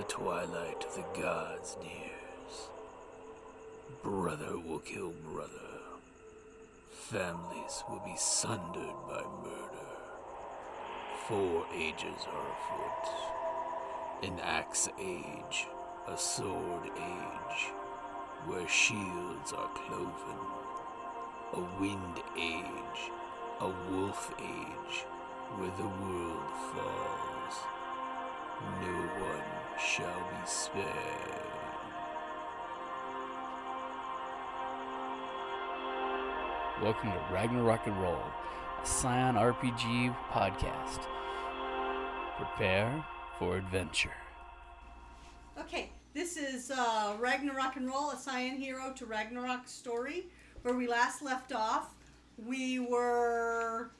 the twilight of the gods nears, brother will kill brother. Families will be sundered by murder. 4 ages are afoot. An axe age, a sword age, where shields are cloven. A wind age, a wolf age, where the world falls. No one shall be spared. Welcome to Ragnarok and Roll, a Scion RPG podcast. Prepare for adventure. Okay, this is Ragnarok and Roll, a Scion hero to Ragnarok story. Where we last left off, we were,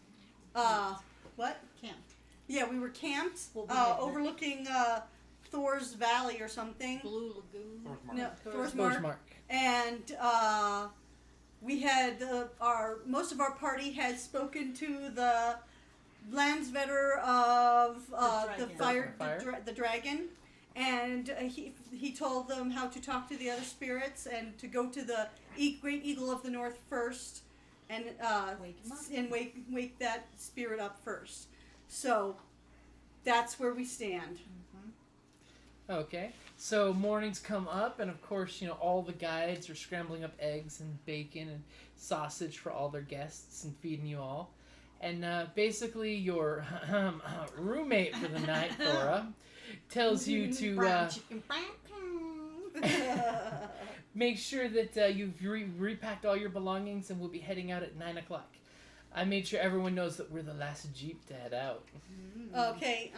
what? Camped. Yeah, we were camped, overlooking Thor's Valley or something. Blue Lagoon. Thor's Mark. And we had most of our party had spoken to the Land Vettir of the dragon, and he told them how to talk to the other spirits and to go to the great eagle of the north first, and wake that spirit up first. So that's where we stand. Mm-hmm. Okay, so mornings come up, and of course, all the guides are scrambling up eggs and bacon and sausage for all their guests and feeding you all. And basically, your roommate for the night, Thora, tells you to make sure that you've repacked all your belongings, and we'll be heading out at 9 o'clock. I made sure everyone knows that we're the last Jeep to head out. Okay,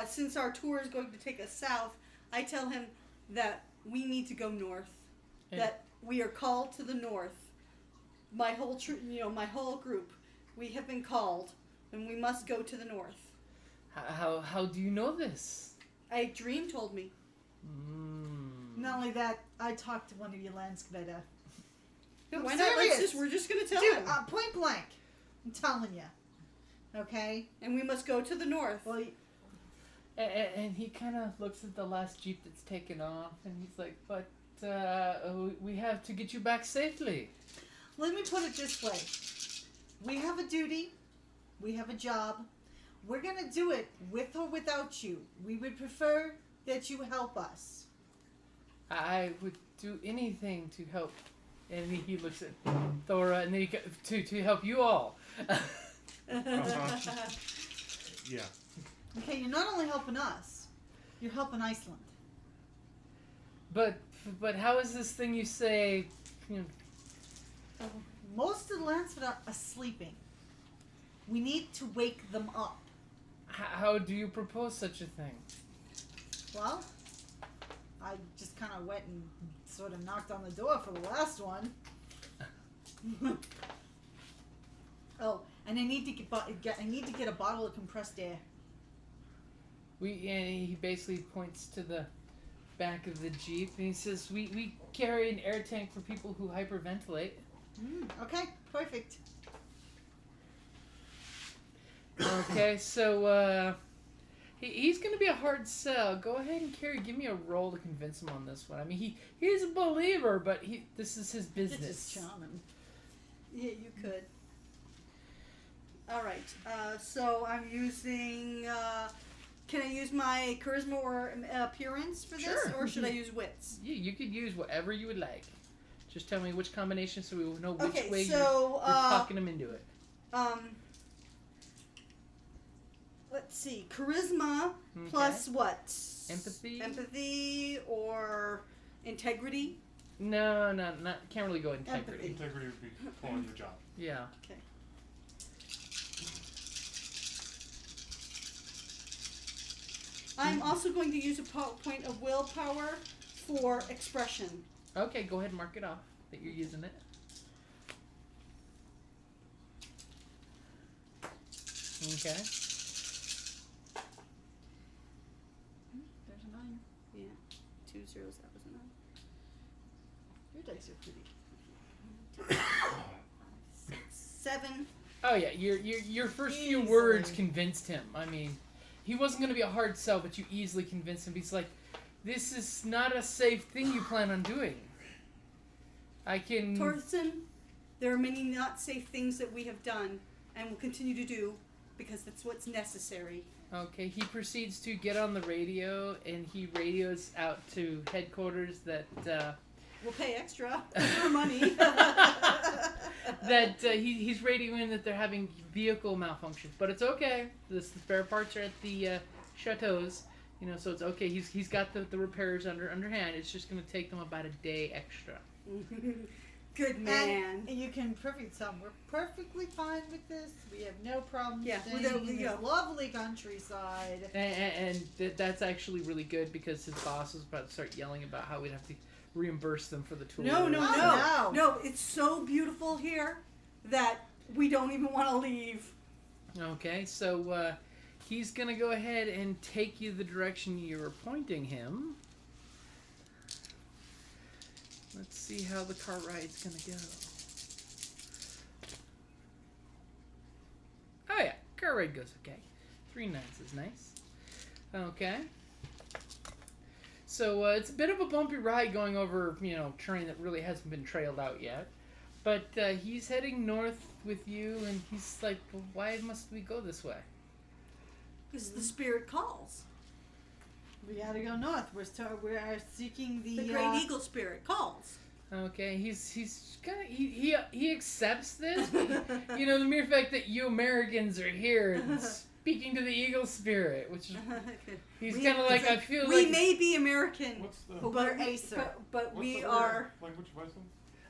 since our tour is going to take us south, I tell him that we need to go north, that we are called to the north. My whole my whole group, we have been called, and we must go to the north. How do you know this? A dream told me. Not only that, I talked to one of your Land Vettir. Why not? We're just going to tell him. Point blank. I'm telling you. Okay? And we must go to the north. Well, and he kind of looks at the last Jeep that's taken off, and he's like, but we have to get you back safely. let me put it this way. We have a duty. We have a job. We're going to do it with or without you. We would prefer that you help us. I would do anything to help. And he looks at Thora, and then to help you all. Yeah. Okay, you're not only helping us, you're helping Iceland. But how is this thing you say? Most of the Lancet are sleeping. We need to wake them up. How do you propose such a thing? Well, I just kind of went and sort of knocked on the door for the last one. Oh, and I need to get a bottle of compressed air. He basically points to the back of the Jeep, and he says, we carry an air tank for people who hyperventilate. Okay, perfect. Okay, so he's going to be a hard sell. Go ahead and Kerrie, give me a roll to convince him on this one. I mean, he's a believer, but this is his business. This is charming. Yeah, you could. All right. So I'm using. Can I use my charisma or appearance for this, Sure. or should I use wits? Yeah, you could use whatever you would like. Just tell me which combination so we will know which way so, you're talking him into it. Let's see. Charisma plus what? Empathy? Empathy or integrity? No, can't really go integrity. Integrity would be pulling your job. Yeah. Okay. I'm also going to use a point of willpower for expression. Okay, go ahead and mark it off that you're using it. Okay. There's a 9. Yeah. 2 zeros, that was a 9. Your dice are pretty. 7. Oh yeah, your first few Easily. words convinced him. I mean, he wasn't going to be a hard sell, but you easily convinced him. He's like, this is not a safe thing you plan on doing. I can... Torsten, there are many not safe things that we have done and will continue to do because that's what's necessary. Okay, he proceeds to get on the radio, and he radios out to headquarters that... We'll pay extra for money. that he's radioing that they're having vehicle malfunctions, but it's okay. The spare parts are at the chateaus, so it's okay. He's got the repairs underhand. It's just going to take them about a day extra. Good man. And you can tell him we're perfectly fine with this. We have no problem staying in this lovely countryside. And that's actually really good because his boss was about to start yelling about how we'd have to reimburse them for the tour. No, it's so beautiful here that we don't even want to leave. Okay, so he's gonna go ahead and take you the direction you were pointing him. Let's see how the car ride's gonna go. Oh yeah, car ride goes okay. 3 nights is nice. Okay. So it's a bit of a bumpy ride going over, terrain that really hasn't been trailed out yet. But he's heading north with you, and he's like, well, why must we go this way? Because the spirit calls. We gotta go north. We're seeking the great eagle spirit calls. Okay, he's kind of he accepts this. But, the mere fact that you Americans are here and speaking to the eagle spirit, which is he's kind of like, I feel we like may be American, but we're Acer. But we are language of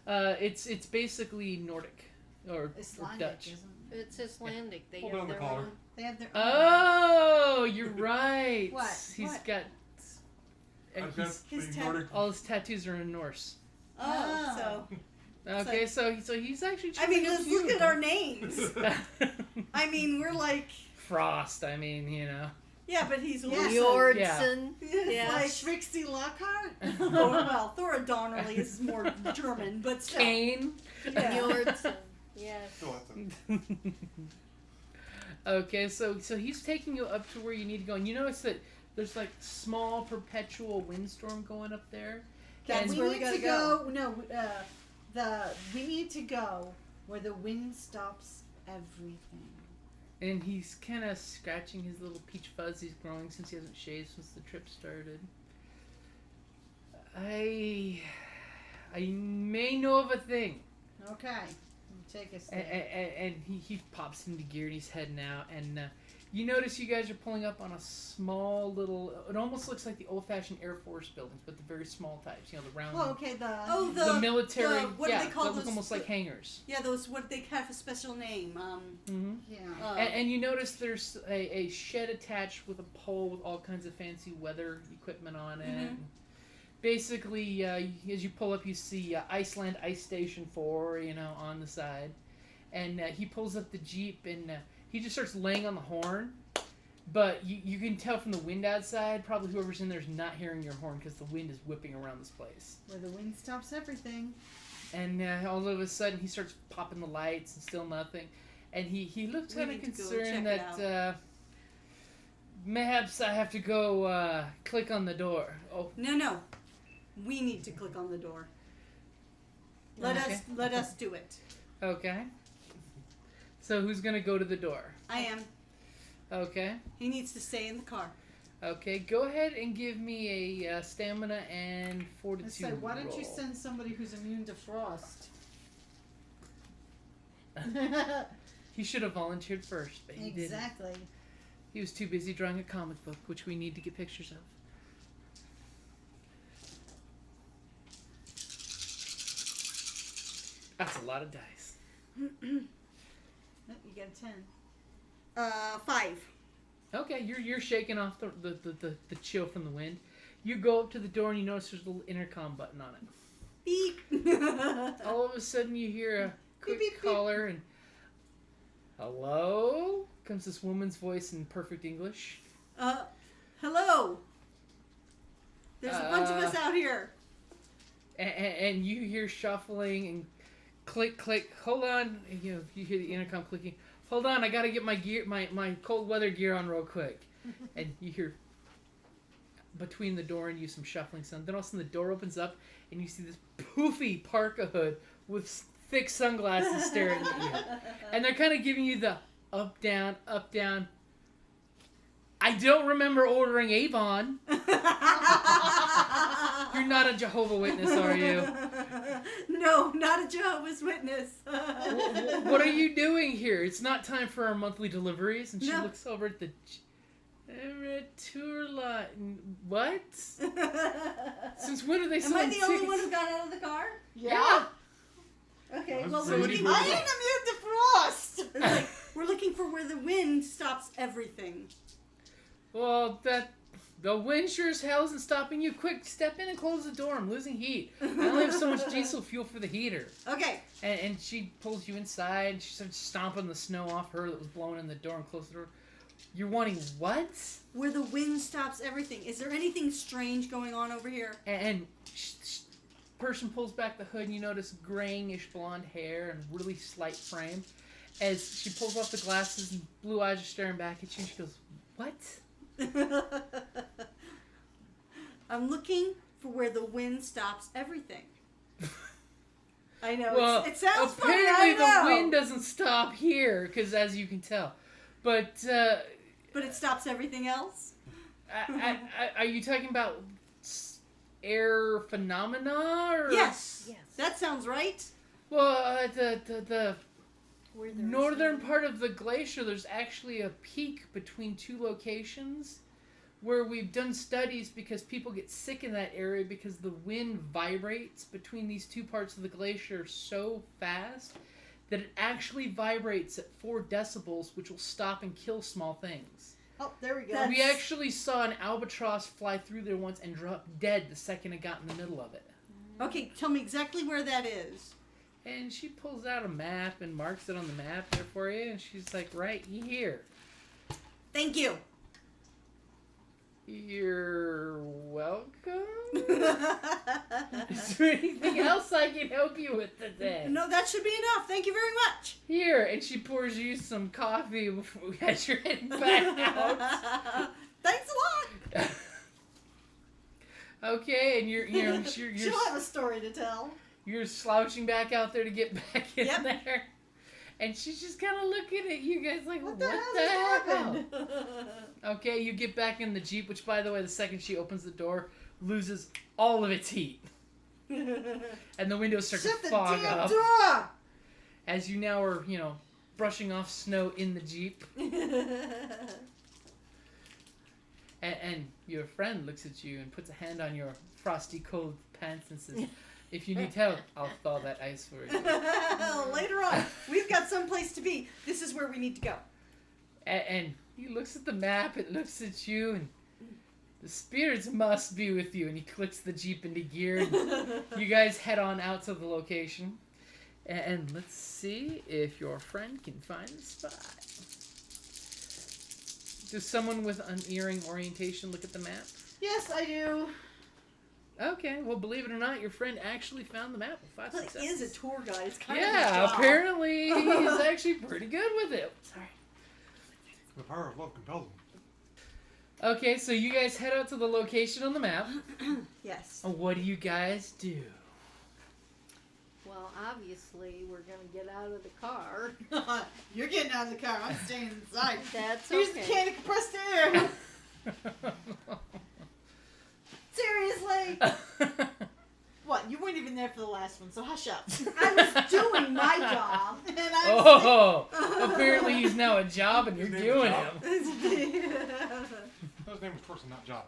Iceland? It's basically Nordic or Dutch. Isn't it? It's Icelandic. They Hold have on the their collar. own. They have their own. Oh, you're right. What? He's What? got. I've got his the tat- Nordic. All his tattoos are in Norse. so. Okay, so he's actually. I mean, choosing let's you. look at our names. I mean, we're like. Frost. I mean, Yeah, but he's Yeah. Wilson. Jordson. It's Yeah. like Trixie Lockhart? Thora Donnerly is more German, but still. Kane. Yeah. Jordson. Yes. Still have to. Okay, so he's taking you up to where you need to go, and you notice that there's like small perpetual windstorm going up there. That's And where we gotta go. We need to go where the wind stops everything. And he's kind of scratching his little peach fuzz he's growing since he hasn't shaved since the trip started. I may know of a thing. Okay. Take us there. And he pops into gear and he's heading out. And you notice you guys are pulling up on a small little... It almost looks like the old-fashioned Air Force buildings, but the very small types. The round... Oh, okay. The military... what do they call that look those? almost like hangars. Yeah, those. What they have a special name. Mm-hmm. Yeah. And you notice there's a shed attached with a pole with all kinds of fancy weather equipment on it. Mhm. Basically, as you pull up, you see Iceland Ice Station 4, on the side. And he pulls up the Jeep, and he just starts laying on the horn. But you can tell from the wind outside, probably whoever's in there is not hearing your horn because the wind is whipping around this place. Where the wind stops everything. And all of a sudden, he starts popping the lights and still nothing. And he looks We kind of need to go concerned check it that mayhaps I have to go click on the door. Oh, No. We need to click on the door. Let us do it. okay. So who's gonna go to the door? I am. Okay. He needs to stay in the car. Okay. Go ahead and give me a stamina and fortitude. I said, why don't you roll. send somebody who's immune to frost? He should have volunteered first, but he didn't. Exactly. He was too busy drawing a comic book, which we need to get pictures of. That's a lot of dice. You get a 10. 5. Okay, you're shaking off the chill from the wind. You go up to the door and you notice there's a little intercom button on it. Beep. All of a sudden you hear a quick beep, beep. caller and hello? Comes this woman's voice in perfect English. Hello. There's a bunch of us out here. And you hear shuffling and click, click. Hold on. You hear the intercom clicking. Hold on, I gotta get my gear, my cold weather gear on real quick. And you hear between the door and you some shuffling sound. Then all of a sudden the door opens up and you see this poofy parka hood with thick sunglasses staring at you. And they're kind of giving you the up, down, up, down. I don't remember ordering Avon. You're not a Jehovah's Witness, are you? No, not a Jehovah's Witness. What are you doing here? It's not time for our monthly deliveries. And she No. looks over at the tour lot. What? Since when are they Am selling I the only tickets? one who got out of the car? Yeah. Okay, well, So we're what do looking, you- I ain't immune to frost. it's like, we're looking for where the wind stops everything. Well, the wind sure as hell isn't stopping you. Quick, step in and close the door. I'm losing heat. I only have so much diesel fuel for the heater. Okay. And she pulls you inside. She starts stomping the snow off her that was blowing in the door and closed the door. You're wanting what? Where the wind stops everything. Is there anything strange going on over here? And person pulls back the hood and you notice grayish blonde hair and really slight frame. As she pulls off the glasses and blue eyes are staring back at you and she goes, what? I'm looking for where the wind stops everything. I know. Well, it sounds funny, apparently I know. the wind doesn't stop here, because as you can tell. But, But it stops everything else? are you talking about air phenomena? Or? Yes. Yes. That sounds right. Well, the Where there is northern no- part of the glacier, there's actually a peak between two locations where we've done studies because people get sick in that area because the wind vibrates between these two parts of the glacier so fast that it actually vibrates at 4 decibels, which will stop and kill small things. Oh, there we go. That's- We actually saw an albatross fly through there once and drop dead the second it got in the middle of it. Okay, tell me exactly where that is. And she pulls out a map and marks it on the map there for you, and she's like, right here. Thank you. You're welcome? Is there anything else I can help you with today? No, that should be enough. Thank you very much. Here, and she pours you some coffee before as you're heading back out. Thanks a lot. Okay, and you're She'll have a story to tell. you're slouching back out there to get back in Yep. there. And she's just kind of looking at you guys like, what the hell happened? Okay, you get back in the Jeep, which, by the way, the second she opens the door, loses all of its heat. And the windows start Shut to the fog damn up. door! As you now are, brushing off snow in the Jeep. And your friend looks at you and puts a hand on your frosty cold pants and says, if you need help, I'll thaw that ice for you. Later on, we've got someplace to be. This is where we need to go. And he looks at the map, it looks at you, and the spirits must be with you. And he clicks the Jeep into gear, and you guys head on out to the location. And let's see if your friend can find the spot. Does someone with unerring orientation look at the map? Yes, I do. Okay, well, believe it or not, your friend actually found the map with 5 Well, successes. he is a tour guide. It's kind of his Yeah, job. apparently he's actually pretty good with it. Sorry. The power of love compels me. Okay, so you guys head out to the location on the map. Yes. What do you guys do? Well, obviously, we're going to get out of the car. You're getting out of the car. I'm staying inside. That's Here's okay. the can of compressed air. Seriously? What? You weren't even there for the last one, so hush up. I was doing my job. And I'm Oh, apparently he's now a job and you're His name's doing Job? him. His name was Torsten, not Job.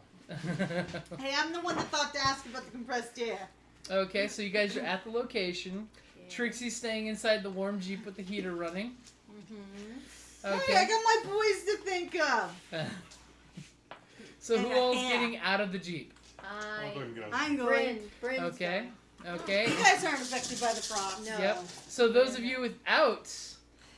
Hey, I'm the one that thought to ask about the compressed air. Okay, so you guys are at the location. Yeah. Trixie's staying inside the warm Jeep with the heater running. Mm-hmm. Hey, I Okay. got my boys to think of. So who And a all's hand. getting out of the Jeep? I'll go ahead and get out. I'm going. Bryn's Okay. going. Okay. You guys aren't affected by the frost. No. Yep. So those of you without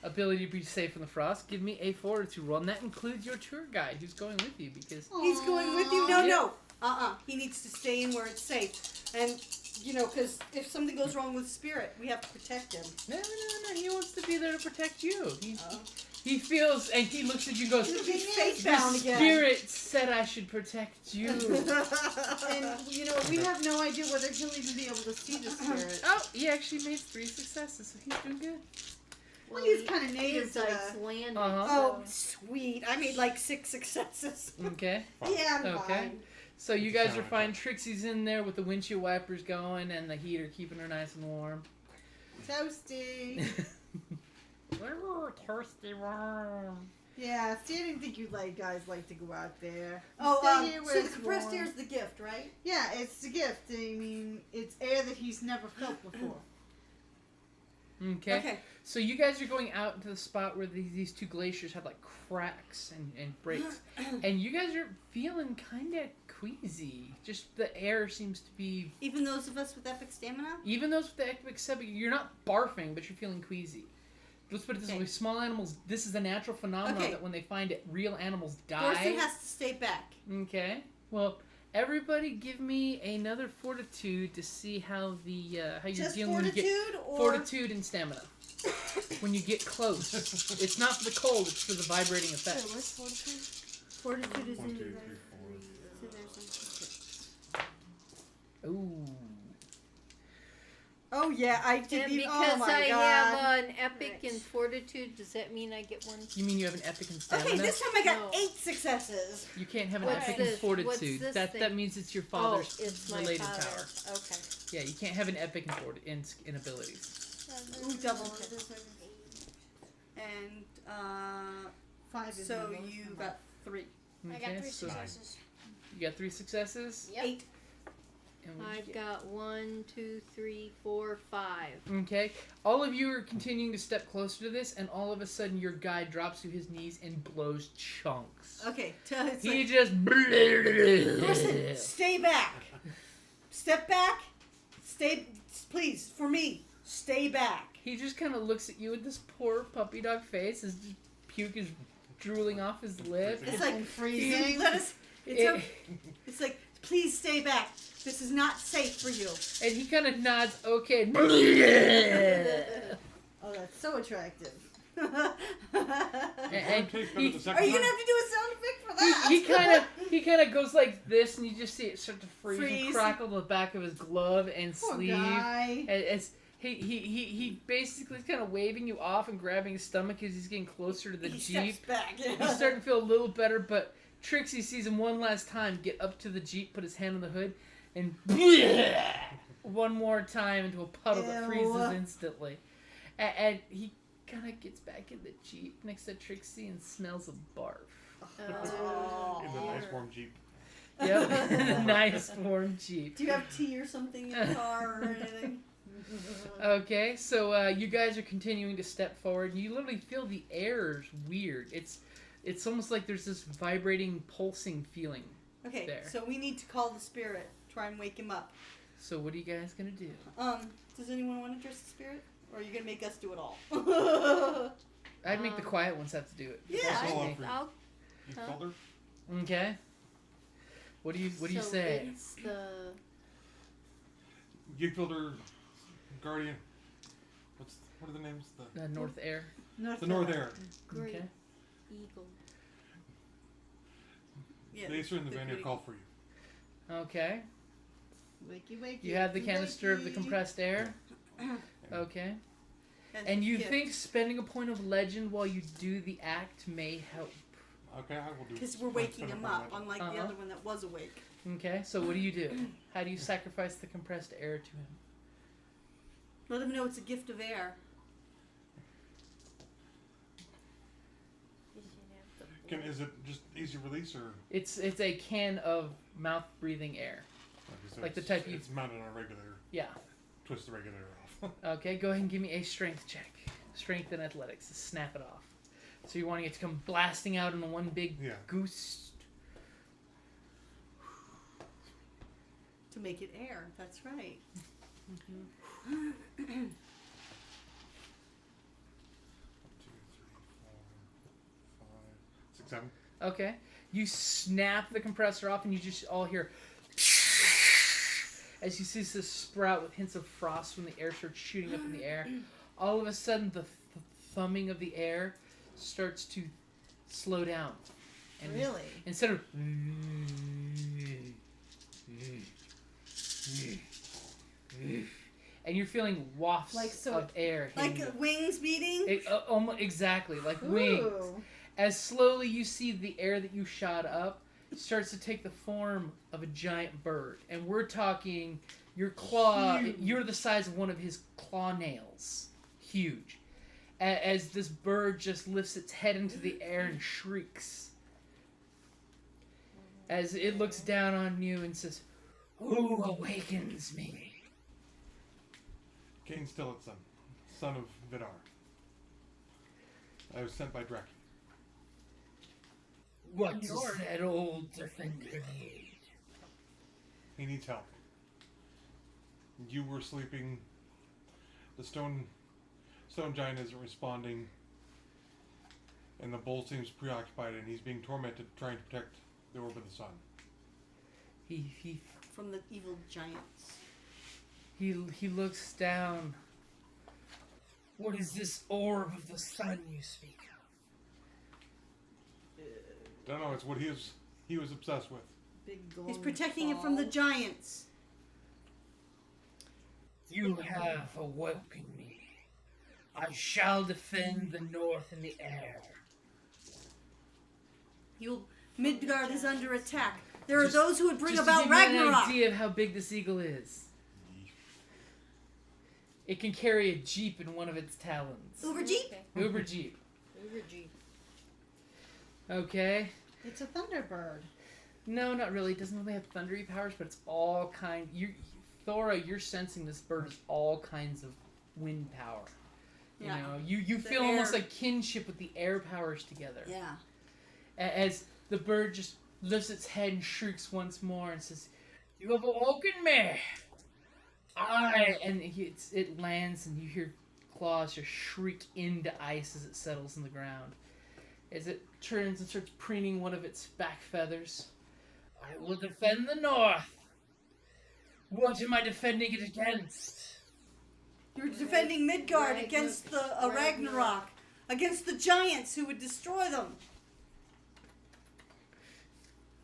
ability to be safe from the frost, give me a fortitude roll, and that includes your tour guide who's going with you because He's going with you? No, Yeah. no. He needs to stay in where it's safe. And, because if something goes wrong with Spirit, we have to protect him. no, he wants to be there to protect you. He feels, and he looks at you and goes, He's face the bound again. spirit said I should protect you. And, we have no idea whether he'll even be able to see the spirit. Oh, he actually made 3 successes, so he's doing good. Well, he's kind of native He's to the... Icelandic. Oh, sweet. I made like 6 successes. Okay. Yeah, I'm Okay. fine. So you guys are fine. Trixie's in there with the windshield wipers going and the heater keeping her nice and warm. Toasty. Toasty warm. Yeah, see, I didn't think you guys like to go out there. Oh, Stay here where so the it's compressed warm. air is the gift, right? Yeah, it's a gift. I mean, it's air that he's never felt before. Okay. So you guys are going out into the spot where these 2 glaciers have like cracks and breaks. And you guys are feeling kind of queasy. Just the air seems to be... Even those of us with epic stamina? Even those with the epic stamina, you're not barfing, but you're feeling queasy. Let's put it this way. Small animals, this is a natural phenomenon that when they find it, real animals die. Dorson has to stay back. Okay. Well, everybody give me another fortitude to see how the how you're Just dealing when you get fortitude or... fortitude and stamina. When you get close. It's not for the cold, it's for the vibrating effect. So what's fortitude? Fortitude is 1, 2, in 3, there. 4. So there's Ooh. Oh yeah, I did. And Oh because my I god. have an epic in fortitude, does that mean I get 1? You mean you have an epic and stamina? Okay, this time I got No. 8 successes. You can't have an What's epic this? and fortitude. What's this that thing? means it's your father's it's my related father. power. Okay. Yeah, you can't have an epic in abilities. Ooh, double. And 5 is so my lowest you number. got 3. I Okay, got 3 so successes. you got 3 successes. Yep. 8. And what'd you I've get? got 1, 2, 3, 4, 5. Okay, all of you are continuing to step closer to this, and all of a sudden your guy drops to his knees and blows chunks. Okay, it's He like, just. Dorson, stay back. Step back. Stay, please, for me. Stay back. He just kind of looks at you with this poor puppy dog face. His puke is drooling off his lip. It's like freezing. Let us. It's like, please stay back. This is not safe for you. And he kind of nods, okay. Oh, that's so attractive. and Take he, the second Are you time. gonna have to do a sound effect for that? he kind of goes like this, and you just see it start to freeze and Freeze. crackle the back of his glove and Poor sleeve. guy. As he basically is kind of waving you off and grabbing his stomach as he's getting closer to the He Jeep. steps back. He's starting to feel a little better, but Trixie sees him one last time get up to the Jeep, put his hand on the hood, and one more time into a puddle that Ew. freezes instantly. And he kind of gets back in the Jeep next to Trixie and smells of barf. In the nice warm Jeep. Yep, the nice warm Jeep. Do you have tea or something in the car or anything? Okay, so you guys are continuing to step forward, and you literally feel the air's weird. It's almost like there's this vibrating, pulsing feeling. Okay, There. so we need to call the spirit. Try and wake him up. So what are you guys gonna do? Does anyone want to address the spirit? Or are you gonna make us do it all? I'd make the quiet ones have to do it. Yeah, That's just I'll me. offer you. I'll, You Huh? killed her? Okay. What do you so say? It's the You killed her guardian. What are the names? The North Air. The North Air. great Okay. eagle. Yeah, The Acer and the the Vanir goody- call for you. Okay. Wakey, wakey. You have the wakey, canister of the wakey. compressed air. Okay. That's And a you gift. think spending a point of legend while you do the act may help. Okay, I will do. Because we're spend waking a him point up, of legend. unlike the Uh-huh. other one that was awake. Okay, so what do you do? How do you sacrifice the compressed air to him? Let him know it's a gift of air. Is it just easy release or? It's a can of mouth breathing air. Okay, so Like the it's- type you- It's mounted on a regulator. Yeah. Twist the regulator off. Okay, go ahead and give me a strength check. Strength and athletics to snap it off. So you're wanting it to come blasting out in one big Yeah. goose. To make it air. That's right. 1, 2, 3, 4, 5, 6, 7. Okay. You snap the compressor off and you just all hear as you see this sprout with hints of frost when the air starts shooting up in the air. All of a sudden the thumbing of the air starts to slow down. And Really? instead of and you're feeling wafts Like so- of air hitting Like you. wings beating? Almost exactly like Ooh. wings. As slowly you see the air that you shot up starts to take the form of a giant bird, and we're talking your claw. Huge. You're the size of one of his claw nails. Huge. As this bird just lifts its head into the air and shrieks. As it looks down on you and says, "Who awakens me?" Kane Stilletson, son of Vidar. I was sent by Drek. What does that old defender need? He needs help. You were sleeping. The stone giant isn't responding, and the bull seems preoccupied, and he's being tormented trying to protect the orb of the sun. He From the evil giants. He looks down. What is this orb of the sun you speak of? Don't know. It's what he was obsessed with. Big He's glowing protecting it from the ball. giants. You have awoken me. I shall defend the north in the air. Midgard is under attack. There are Just- those who would bring Just to about give you an Ragnarok. idea of how big this eagle is. It can carry a jeep in one of its talons. Uber Jeep? Okay. Uber jeep. Uber G. Okay. It's a thunderbird. No, not really. It doesn't really have thundery powers, but it's all kind. Thora, you're sensing this bird has all kinds of wind power. You Yeah. know, you The feel almost air. like kinship with the air powers together. Yeah. As the bird just lifts its head and shrieks once more and says, "You have awoken me! It lands and you hear claws just shriek into ice as it settles in the ground. As it turns and starts preening one of its back feathers. I will defend the north. What am I defending it against? You're defending Midgard Ragnarok. against the Ragnarok. Ragnarok. Against the giants who would destroy them.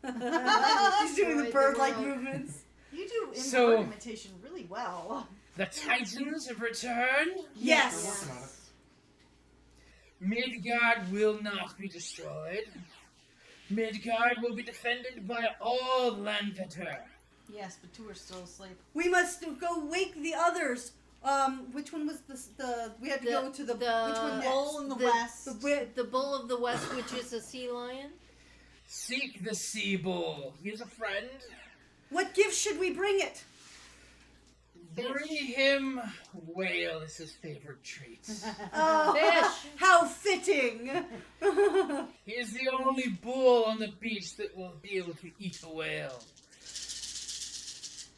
He's doing the Destroy the bird-like world. movements. You do bird So- imitation really well. The Titans have returned. They're Yes. working on it. Midgard will not be destroyed. Midgard will be defended by all Land Vettir. Yes, but two are still asleep. We must go wake the others. Which one was the we had to go to the which one next? Bull in the The- west. The bull of the west, which is a sea lion. Seek the sea bull. He is a friend. What gift should we bring it? Bring him whale is his favorite treat. Oh, Fish. how fitting! He is the only bull on the beach that will be able to eat a whale.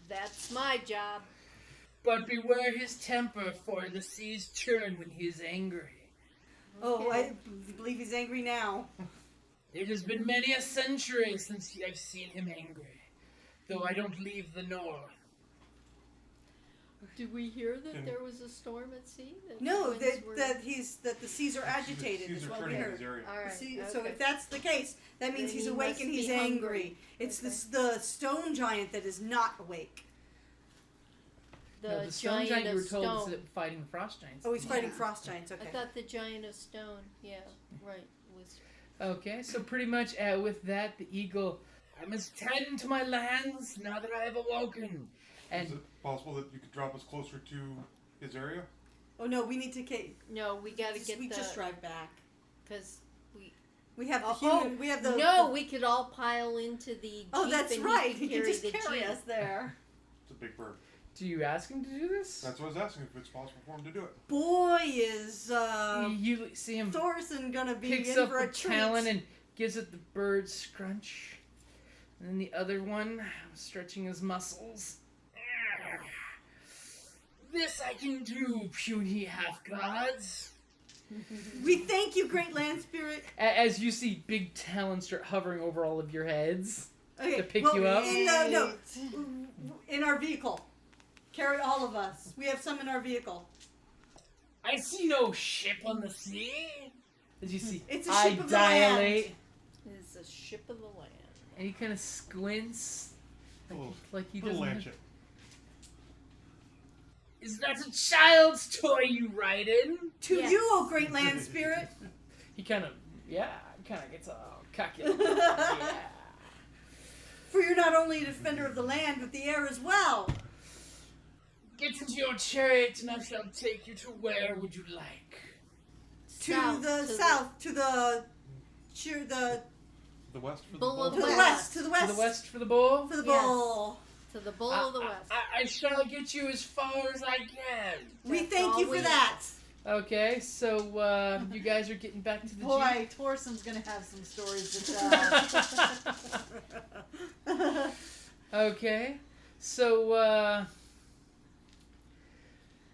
That's my job. But beware his temper, for the seas churn when he is angry. Oh, I believe he's angry now. It has been many a century since I've seen him angry, though I don't leave the north. Did we hear that Didn't- there was a storm at sea? That No, the winds were- that the seas are agitated. Seas Is are what we turning in heard. his area. All right. So okay. if that's the case, that means Then he's he awake must and he's be angry. hungry. It's Okay. the stone giant that is not awake. The stone giant you were told stone. is fighting the frost giants. Oh, he's fighting Yeah. frost giants. I Okay. thought the giant of stone. Yeah, right. Was Okay, so pretty much with that, the eagle, I must tend to my lands now that I have awoken. Is And it possible that you could drop us closer to his area? Oh no, we need to no. We got to get we the just drive back. because we. We have the Oh, human. We have the No, we could all pile into the Jeep. Oh, that's and right. He He could can just the carry Jeep. us there. It's a big bird. do you ask him to do this? That's what I was asking, if it's possible for him to do it. Boy, is You see him Thorson gonna be picks in up for a the treat. talon and gives it the bird scrunch. And then the other one, stretching his muscles. This I can do, puny half-gods. We thank you, great land spirit. As you see big talons start hovering over all of your heads. Okay, To pick well, you up? in our vehicle. Carry all of us. We have some in our vehicle. I see no ship on the sea. As you see, It's a I ship of the dilate, land. It's a ship of the land. and he kind of squints, like he Little doesn't. land ship. Is that a child's toy you ride in? To Yes. you, O great land spirit. He kind of gets all cocky. Yeah. For you're not only a defender of the land, but the air as well. Get into your chariot and I shall take you to where would you like? To South, the to south, to the The west for the Bull bull. of to the West. west, to the west, To the west for the bull. for the Yes. bowl. To the Bull of the West. I shall get you as far as I can. We That's thank all you for we that. Okay, so you guys are getting back to the Boy, Torson's gonna have some stories to tell. Okay, so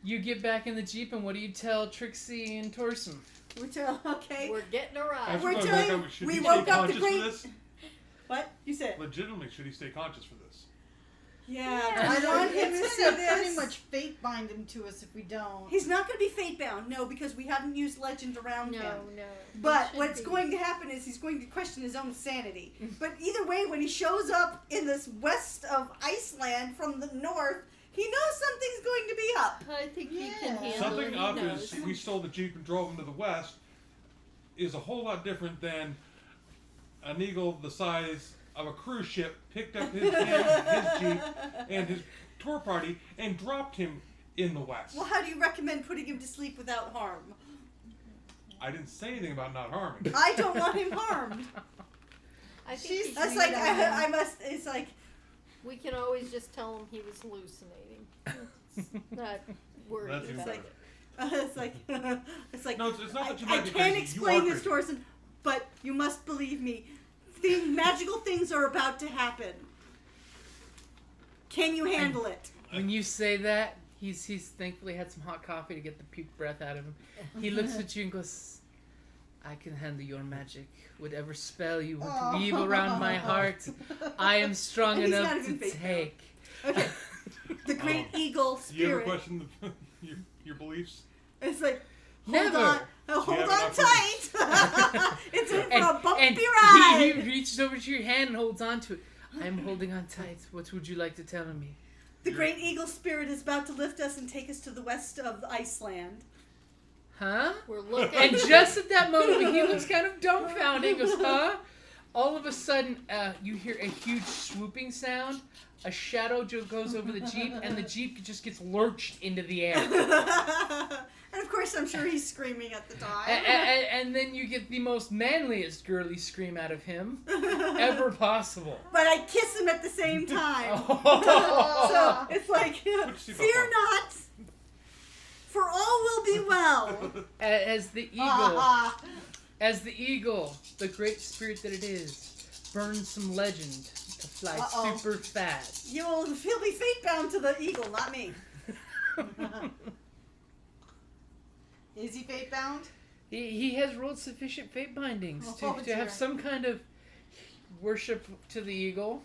you get back in the Jeep, and what do you tell Trixie and Torson? Okay. We're getting a ride. As We're going telling- back up, should we he woke stay up the conscious great- for this? What? You said? Legitimately, should he stay conscious for this? Yeah, I I want him to it's see gonna pretty this. much fate bind him to us if we don't. He's not going to be fate bound, no, because we haven't used legend around him. No. But It should what's be. going to happen is he's going to question his own sanity. But either way, when he shows up in this west of Iceland from the north, he knows something's going to be up. I think he can Yeah. handle Something it. He up knows. is we stole the Jeep and drove him to the west is a whole lot different than an eagle the size of a cruise ship picked up his Jeep and his tour party and dropped him in the west. Well, how do you recommend putting him to sleep without harm? I didn't say anything about not harming. I don't want him harmed. I think he That's can- like, I must, it's like, we can always just tell him he was hallucinating. Not worried That's even about better. it. it's like, it's like, No, it's not that you I might be can't crazy. explain You are this, crazy. Torson, but you must believe me. Magical things are about to happen. Can you handle it? When you say that, he's thankfully had some hot coffee to get the puke breath out of him. He looks at you and goes, "I can handle your magic. Whatever spell you want to weave around my heart, I am strong And he's enough not even to fake now. take." Okay. The great eagle You ever spirit. question your beliefs? It's like, hold Never. on, hold You have on enough tight. It's in for And, a bumpy and ride. he reaches over to your hand and holds on to it. I'm holding on tight. What would you like to tell me? The great eagle spirit is about to lift us and take us to the west of Iceland. Huh? We're looking. And just at that moment, he looks kind of dumbfounded. He goes, huh? All of a sudden, you hear a huge swooping sound. A shadow goes over the Jeep, and the Jeep just gets lurched into the air. And of course, I'm sure he's screaming at the time. And then you get the most manliest girly scream out of him ever possible. But I kiss him at the same time. Oh. So it's like, fear not, for all will be well. As the eagle, the great spirit that it is, burns some legend to fly Uh-oh. super fast. He'll be fate bound to the eagle, not me. Is he fate bound? He has rolled sufficient fate bindings Oh, to dear. have some kind of worship to the eagle.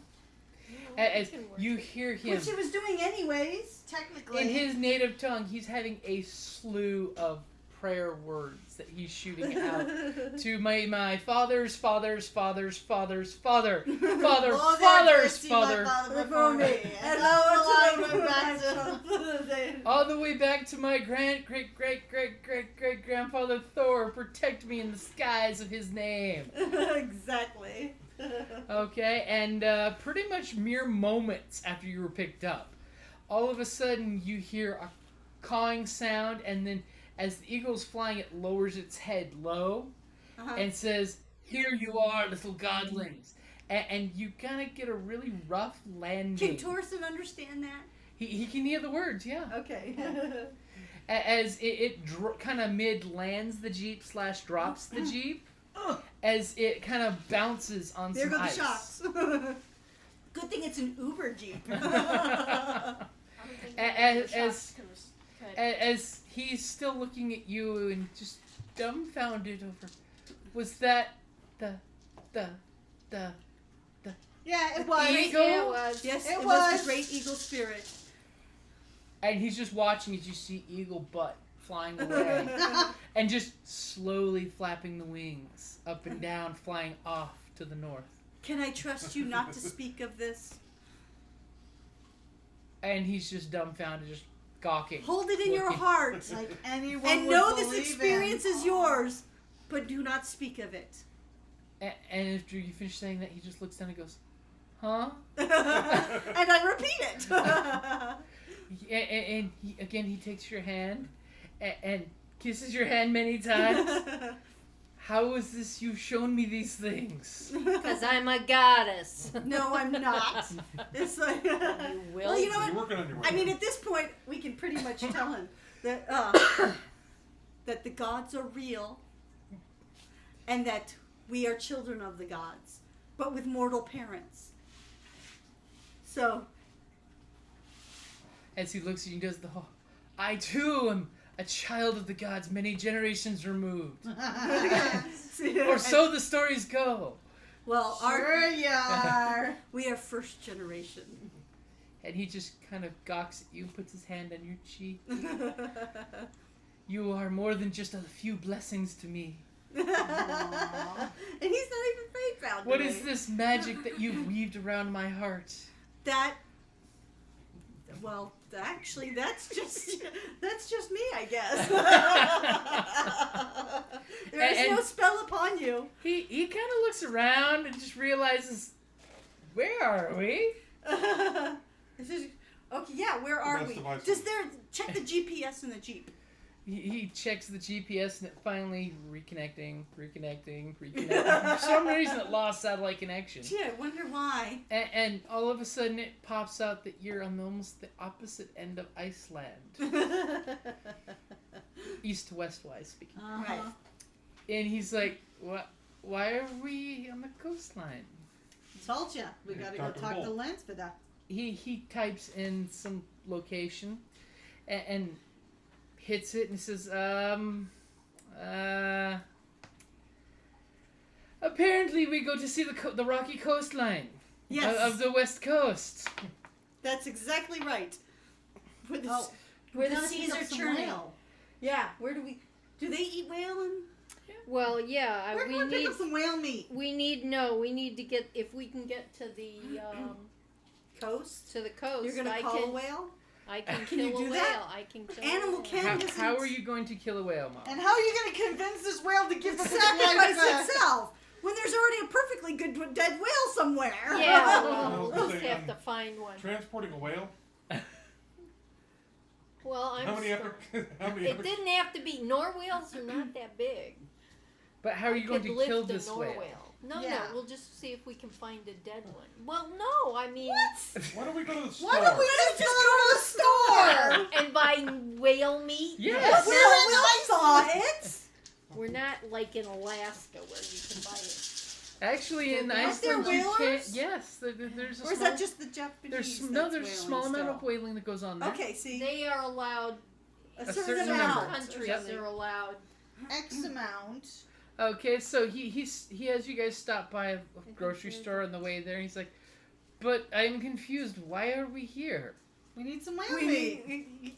Well, As we can work you it. hear him Which he was doing anyways. Technically. in his native tongue, he's having a slew of prayer words that he's shooting out to my father's father's father's father's father, father, Oh, there, father's see my father, father Before me. And And I I went back to... to all the way back to my great great grandfather Thor. Protect me in the skies of his name. Exactly. Okay, and pretty much mere moments after you were picked up, all of a sudden you hear a cawing sound, and then as the eagle's flying, it lowers its head low and says, "Here you are, little godlings." And you kind of get a really rough landing. Can Torson understand that? He can hear the words, yeah. Okay. As it kind of mid-lands the Jeep / drops the Jeep, as it kind of bounces on There some go the ice. shots. Good thing it's an Uber Jeep. As he's still looking at you and just dumbfounded over, was that the Yeah, it was. Eagle? Yeah, it was. Yes, It it was was. the great eagle spirit. and he's just watching as you see eagle butt flying away, and just slowly flapping the wings up and down, flying off to the north. Can I trust you not to speak of this? And he's just dumbfounded, just gawking. Hold it in your looking. heart. Like anyone And would know this believe experience in. is yours, but do not speak of it. And after you finish saying that, he just looks down and goes, huh? And I repeat it. And he takes your hand and kisses your hand many times. How is this you've shown me these things? Because I'm a goddess. No, I'm not. It's like, You will. well, you know You're what? working on your way. I mean, at this point, we can pretty much tell him that that the gods are real, and that we are children of the gods, but with mortal parents. So, As he looks at you and does the whole, I too am a child of the gods many generations removed. Or so the stories go. well, Sure you are. we are first generation. And he just kind of gawks at you, puts his hand on your cheek. You are more than just a few blessings to me. And he's not even faith-bound. What today. is this magic that you've weaved around my heart? That? Well, actually, that's just me, I guess. There is no And- spell upon you. He kind of looks around and just realizes, where are we? This is, okay, yeah. Where are Best we? of Iceland. Does there check the GPS in the Jeep? He checks the GPS and it finally reconnecting. For some reason it lost satellite connection. Gee, I wonder why. And all of a sudden it pops out that you're on almost the opposite end of Iceland. East to west wise speaking. Right. And he's like, "What? Why are we on the coastline?" Told ya. We gotta go Talk to talk to Bull. Land Vettir. He types in some location and hits it and says, apparently we go to see the rocky coastline Yes, of the west coast. that's exactly right. Where the, Oh, where the gotta pick seas up are some churning. whale. Yeah, where do we? Do they eat whale in? Well, yeah, Where can we pick up some whale meat? we need to get, if we can get to the Coast? coast. You're gonna I call can, a whale? I can Can kill you a do whale. that? I can kill Animal a whale. can- doesn't- How are you going to kill a whale, Mom? And how are you gonna convince this whale to give us its Sacrifice life? itself when there's already a perfectly good dead whale somewhere. Yeah, I well, was we'll gonna just say, have to find one. Transporting a whale? Well, I'm How many sorry. epic? It didn't have to be. Narwhals are not that big. But how are you going Could to lift kill a this whale? narwhal. No, Yeah. we'll just see if we can find a dead one. Well, no, I mean, Why don't we go to the store? Why don't we just go to the store? and buy whale meat. Yes. I saw it. We're not like in Alaska where you can buy it. Actually, in Aren't there Iceland, you can't. whalers? There's a Or is small. that just the Japanese? There's that's a small whaling amount of still? wailing that goes on there. Okay, see, They are allowed. a a certain certain Certain number. amount. countries Yep. are allowed. X amount. Okay, so he has you guys stop by a grocery store on the way there, and he's like, "But I'm confused. Why are we here?" We need some whale We meat. need,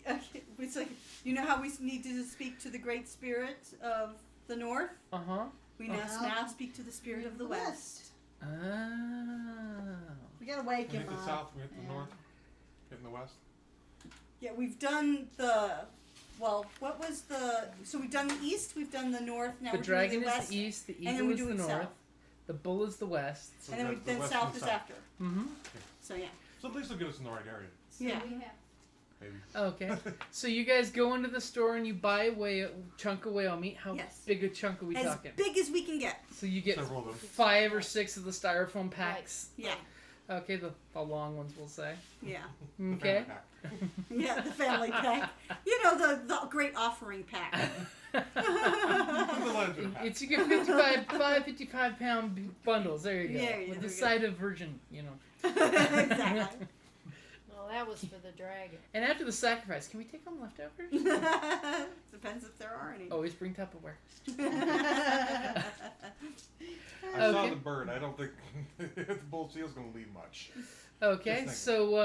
it's like, you know how we need to speak to the great spirit of the north? Uh huh. We must now speak to the spirit of the west. Oh. We gotta wake We him hit the up. south, we hit the Yeah. north, hit the west. Yeah, we've done well, what was so we've done the east, we've done the north, now The we're dragon doing the is west. the east, the and then eagle we're is the doing north, south. the bull is the west. So And then, we got the then west south and is south. after. Mm-hmm. So yeah. So at least it'll get us in the right area. Yeah. Maybe. Okay. So you guys go into the store and you buy a chunk of whale meat. How Yes. big a chunk are we As talking? big as we can get. So you get Several of them. 5 or 6 of the styrofoam packs. Yeah. Okay, the long ones we'll say. Yeah. The Okay. family pack. Yeah, the family pack. You know, the great offering pack. The Land Vettir pack. It's you get 55 pound bundles. There you go. Yeah, yeah, With there the we side of virgin, you know. Exactly. No, that was for the dragon. And after the sacrifice, can we take home leftovers? Depends if there are any. Always bring Tupperware. I saw Okay. the bird. I don't think the bull seal's gonna leave much. Okay, Just so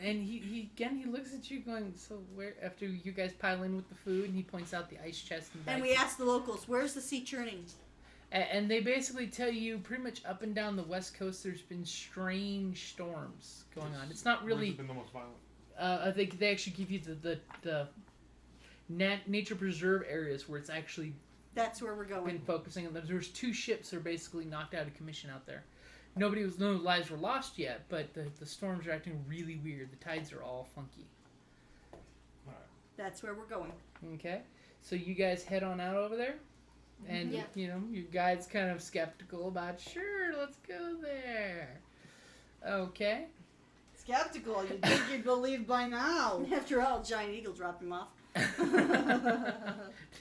and he again he looks at you going, so where after you guys pile in with the food and he points out the ice chest and And we ask the locals, where's the sea churning? And they basically tell you pretty much up and down the west coast there's been strange storms going on. It's not really. Where's it been the most violent? I think they actually give you the nature preserve areas where it's actually That's where we're going. been focusing on. There's 2 ships that are basically knocked out of commission out there. No lives were lost yet, but the storms are acting really weird. The tides are all funky. That's where we're going. Okay, so you guys head on out over there, and Yeah. you know your guide's kind of skeptical about. Sure, let's go there. Okay. Skeptical. You'd think you'd believe by now. After all, Giant Eagle dropped him off.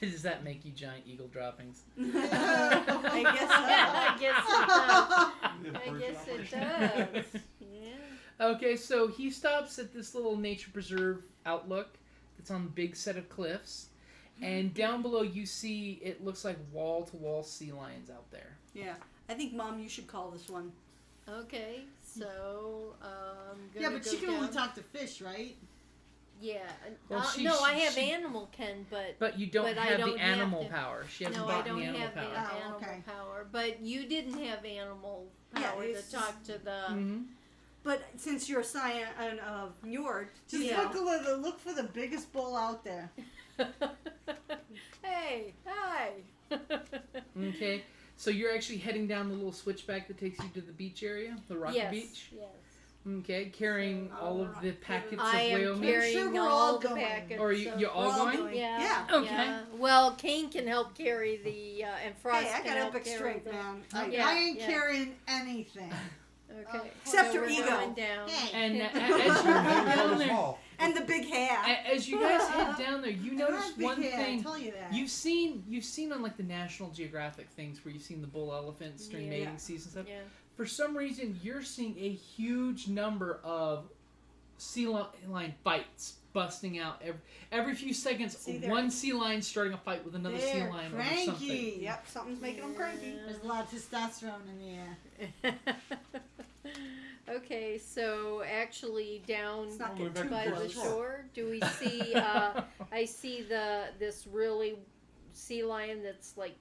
Does that make you giant eagle droppings? I guess so. I guess it does. Yeah. Okay, so he stops at this little nature preserve outlook that's on a big set of cliffs, and down below you see it looks like wall-to-wall sea lions out there. Yeah. I think, Mom, you should call this one. Okay, so Yeah, but she can only down. talk to fish, right? Yeah. Well, no, I have animal ken, but you don't But I have don't the have animal to- power. She hasn't no, I bought don't the animal have power. animal okay. power. But you didn't have animal Yeah, power to it's talk to the. Mm-hmm. But since you're a Scion of Njord, Just Yeah. look for the biggest bull out there. Hey, hi. Okay, so you're actually heading down the little switchback that takes you to the beach area, the rocky Yes. beach. Yes. Okay, carrying all of the packets I of am whale meat. carrying sure we're all all the going. packets. Or you're all We're all going? going. Yeah. Yeah. Okay. Yeah. Well, Kane can help carry the and Frost Hey, I can got help epic carry strength, the. man. Yeah, I ain't yeah. carrying anything. Okay. Except So your we're ego. going down. Hey. And as you head down there, Small. And the big hair. as you guys head down there, you notice Not big one hair, I thing. tell you that. You've seen on like the National Geographic things where you've seen the bull elephants during Yeah. mating season stuff. Yeah. For some reason, you're seeing a huge number of sea lion fights busting out every few seconds. See, they're- One sea lion starting a fight with another sea They're lion over something. cranky. Yep, something's making them cranky. There's a lot of testosterone in the air. Okay, so actually down It's not Going getting back too by to the close. shore, do we see? I see this really sea lion that's like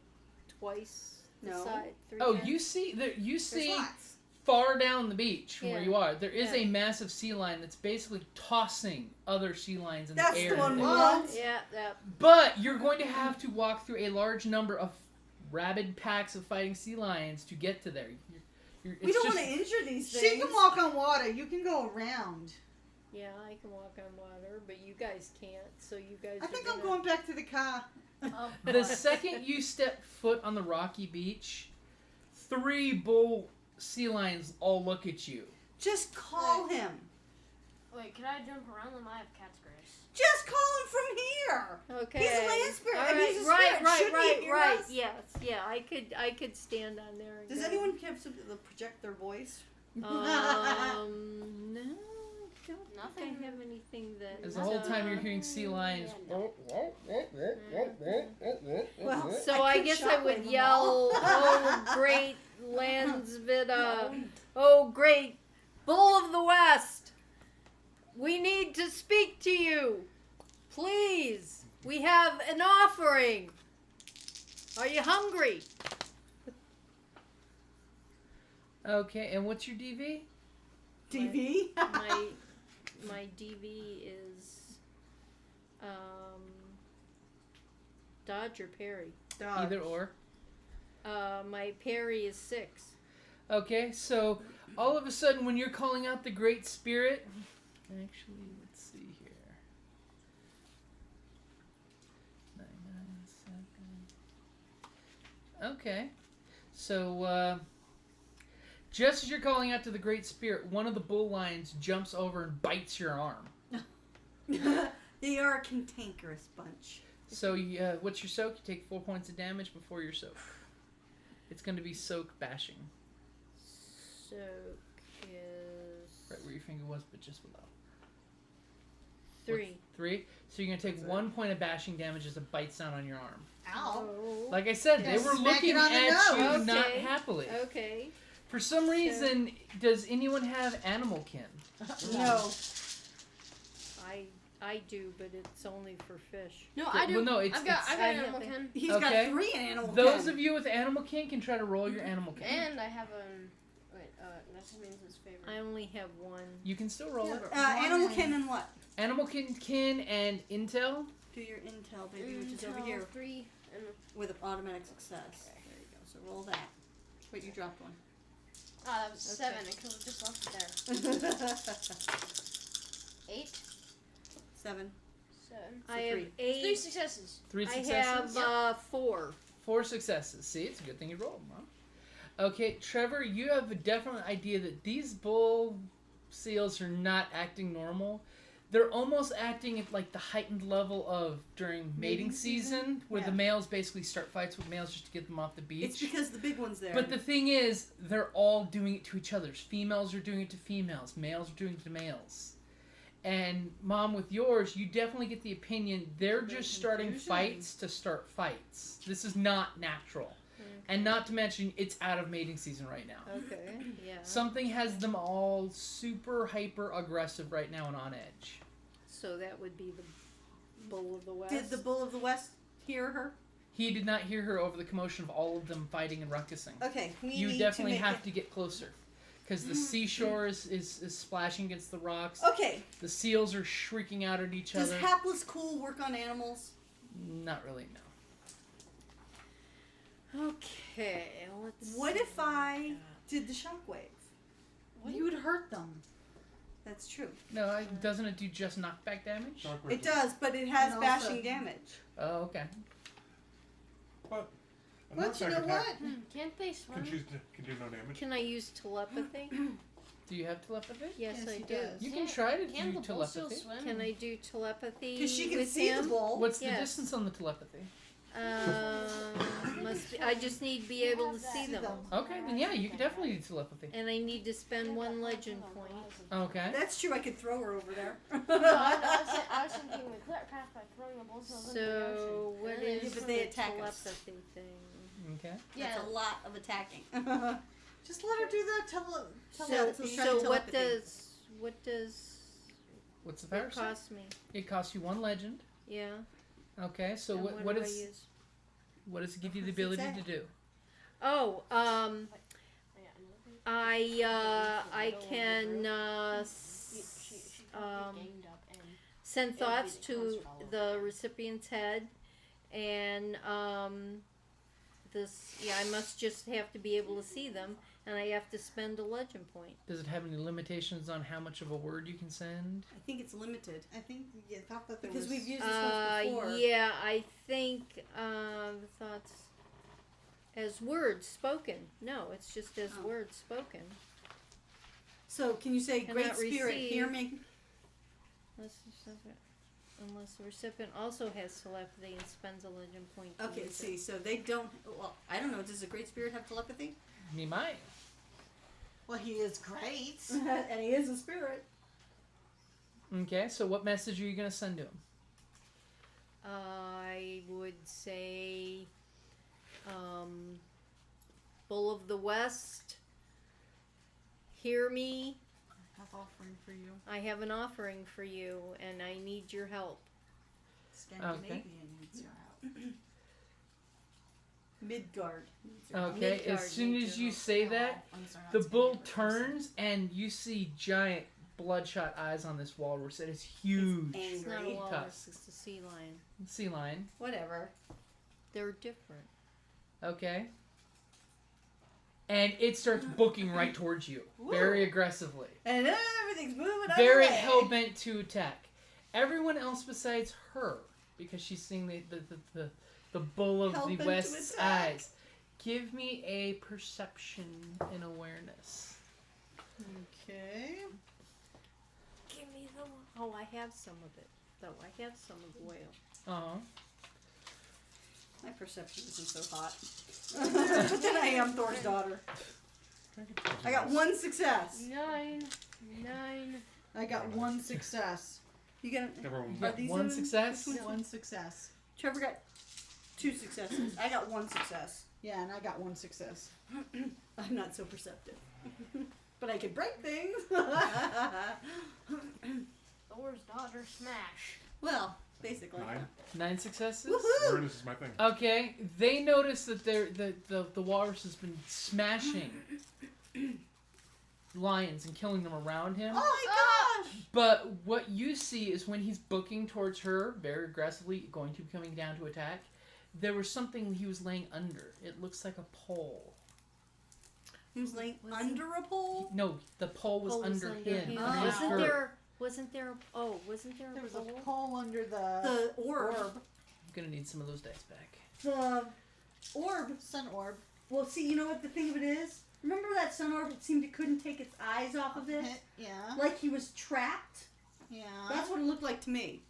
twice the No. size. 3 Oh, times. you see you There's see lots. far down the beach from where Yeah. you are. There is Yeah. a massive sea lion that's basically tossing other sea lions in That's the air. the one we there. want. Yeah, yeah. But you're going to have to walk through a large number of rabid packs of fighting sea lions to get to there. We don't want to injure these things. She can walk on water. You can go around. Yeah, I can walk on water, but you guys can't. So you guys. I are think gonna... I'm going back to the car. The second you step foot on the rocky beach, 3 bull sea lions all look at you. Just call him. Wait, can I jump around them? I have cat's grace. Just call him from here. Okay. He's a land spirit. All I mean, right, he's a right, spirit. right, Shouldn't he right, hear right. us? Yes, yeah. I could stand on there. And Does go. anyone have something to project their voice? No, I don't Nothing. think I have anything that. As the whole time you're hearing sea lions. Well, So I could guess I shockwave would them yell, all. "Oh great Lands Vettir! Oh great Bull of the West! We need to speak to you, please. We have an offering. Are you hungry?" Okay, and what's your DV? TV? My DV is dodge or parry. Either or. My parry is 6. Okay, so all of a sudden when you're calling out the Great Spirit... Actually, let's see here. 997. Okay. So, just as you're calling out to the Great Spirit, one of the bull lions jumps over and bites your arm. They are a cantankerous bunch. So, what's your soak? You take 4 points of damage before your soak. It's going to be soak bashing. Soak is Right where your finger was, but just below. 3. 3. So you're going to take 1 point of bashing damage as it bites down on your arm. Ow. Like I said, Yeah, they were smack looking it on the at you nose. not Okay. happily. Okay. For some reason, does anyone have animal kin? No. I do, but it's only for fish. No, I do. Well, no, I got I an have animal it. kin. He's Okay. got 3 animal Those kin. of you with animal kin can try to roll your animal kin. And I have a. Wait, that just means it's favorite. I only have one. You can still roll it. Animal kin and what? Animal kin and intel. Do your intel, baby, which is over here. 3 and. With an automatic success. There you go. So roll that. Wait, you dropped one. Oh, that was 7. I could have just left it there. 8. 7. 7. I have 3. 8. 3 successes. 3 I successes. have 4. 4 successes. See, it's a good thing you rolled, huh? Okay, Trevor, you have a definite idea that these bull seals are not acting normal. They're almost acting at like the heightened level of during mating season, where the males basically start fights with males just to get them off the beach. It's because the big one's there. But the thing is, they're all doing it to each other. Females are doing it to females. Males are doing it to males. And Mom, with yours, you definitely get the opinion they're just starting fights to start fights. This is not natural. And not to mention, it's out of mating season right now. Okay, yeah. Something has them all super hyper aggressive right now and on edge. So that would be the Bull of the West. Did the Bull of the West hear her? He did not hear her over the commotion of all of them fighting and ruckusing. Okay, we You need definitely to make have to get closer. Because the seashore is splashing against the rocks. Okay. The seals are shrieking out at each Does other. hapless cool work on animals? Not really, no. Okay, let's. What if I did the shockwave? You would hurt them. That's true. No, doesn't it do just knockback damage? Shockwave It does, but it has And bashing also- damage. Oh, okay. But a But you knockback know attack what? Can't they swim? can do no damage. Can I use telepathy? Do you have telepathy? Yes, Yes, I he do. does. You can try to Can do the bull seal telepathy. swim? Can I do telepathy? Because she can with see him? the bull. What's the Yes. distance on the telepathy? Must be, I just need to be able to see them. Okay, then yeah, you can definitely do telepathy. And I need to spend 1 legend point. Okay. That's true. I could throw her over there. No, I was thinking we clear a path by throwing a bull seals into the So, ocean. what And then is but they the attack us. telepathy thing? Okay. That's a lot of attacking. Just let her do the So, telepathy. try so telepathy. what does What's the power it set? cost me? It costs you 1 legend. Yeah. Okay, so And what do I is use? what does it give you the What's it ability say? to do? Oh, I can send thoughts to the recipient's head, and I must just have to be able to see them, and I have to spend a legend point. Does it have any limitations on how much of a word you can send? I think it's limited. I think you thought that there Because was... we've used this once before. Yeah, I think the thoughts as words spoken. No, it's just as Oh. words spoken. So can you say, Cannot Great Spirit, receive. hear me? Unless the recipient also has telepathy and spends a legend point. To Okay, use see, it. so they don't, well, I don't know, does the Great Spirit have telepathy? Me might. Well, he is great. And he is a spirit. Okay, so what message are you gonna send to him? I would say, Bull of the West, hear me. I have offering for you. I have an offering for you, and I need your help. Scandinavian needs your help. Midgard. Okay, Midgard as soon needs as your you help. say that, I'm sorry, not the bull Scandinavian. turns and you see giant bloodshot eyes on this walrus. It is huge. It's not a Angry. walrus, Tusk. it's a sea lion. Sea lion. Whatever. They're different. Okay. And it starts booking right towards you, very aggressively. And everything's moving out Very of the way. hell bent to attack. Everyone else besides her, because she's seeing the bull of Hell the bent to West's attack. eyes. Give me a perception and awareness. Okay. Give me the one. Oh, I have some of it. Though I have some of the whale. Uh-huh. My perception isn't so hot. Then I am Thor's daughter. I got 1 success. 9. I got 1 success. You got Everyone. You Are got these 1 in- success? which one's- 1 success. Trevor got 2 successes. I got 1 success. Yeah, and I got 1 success. I'm not so perceptive. But I can break things. Thor's daughter smash. Well, basically. 9 successes. Woohoo! This is my thing. Okay, they notice that the walrus has been smashing lions and killing them around him. Oh my gosh! But what you see is when he's booking towards her, very aggressively, going to be coming down to attack, there was something he was laying under. It looks like a pole. He was laying under a pole? No, the pole was under him. Oh. Under his fur. Wasn't there There was a a pole? pole under the orb. I'm gonna need some of those dice back. The orb. Sun orb. Well, see, you know what the thing of it is? Remember that sun orb? It seemed it couldn't take its eyes off of it? Yeah. Like he was trapped? Yeah. That's what it looked like to me.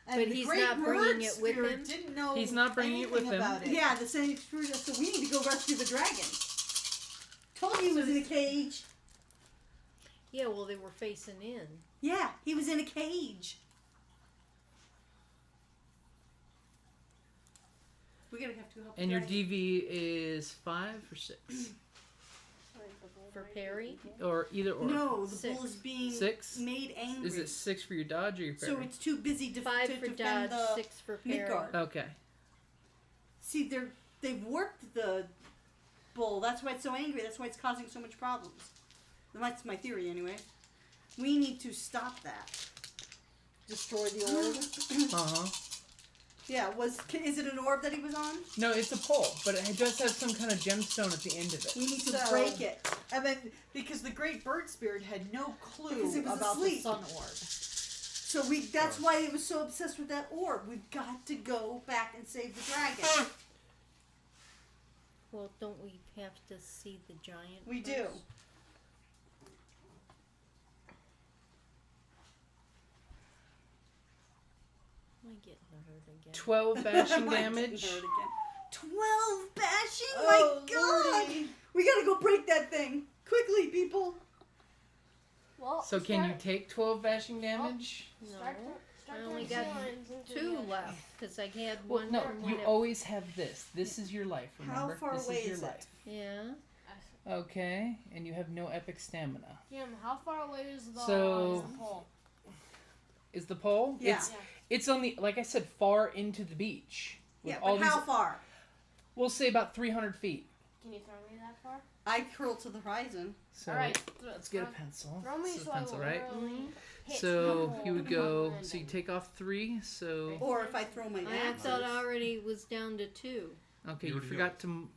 And But the he's great not bringing bird it with spirit him? Didn't know He's not bringing it with anything him. about it. Yeah, the same experience. So we need to go rescue the dragon. Told you he was in a cage. Yeah, well, they were facing in. Yeah, he was in a cage. We're gonna have to help. And the your dragon. DV is 5 or 6, For Perry? or either or. No, the 6. bull is being 6? made angry. Is it 6 for your dodge or your parry? So it's too busy 5 to for defend dodge, the 6 for Perry. Midgard. Okay. See, they've worked the bull. That's why it's so angry. That's why it's causing so much problems. That's my theory, anyway. We need to stop that. Destroy the orb. Uh-huh. Yeah, is it an orb that he was on? No, it's a pole, but it does have some kind of gemstone at the end of it. We need to So- break it. And then, because the great bird spirit had no clue Because it was about asleep. the sun orb. So that's why it was so obsessed with that orb. We've got to go back and save the dragon. Well, don't we have to see the giant? We do. first? Am I getting hurt again? 12 bashing Am I damage. getting hurt again? 12 bashing? Oh, My God! Lordy. We gotta go break that thing. Quickly, people. Well, So can you take 12 bashing damage? No. Start I only throwing got ceilings into 2 the- left, because I had Well, one no, from you one. always have this. This is your life, How remember? far this away is your is it? life. Yeah. Okay, and you have no epic stamina. Kim, how far away is the So- pole? Is the pole? Yeah. It's on the, like I said, far into the beach. With Yeah, all but how these- far? We'll say about 300 feet. Can you throw me that far? I curl to the horizon. So All right, let's get a pencil. Throw me This is so a pencil, I will right? literally hit So the you would pole go, before so you landing. take off 3, so... Or if I throw my I axes. thought I already was down to 2. Okay, You you already forgot to...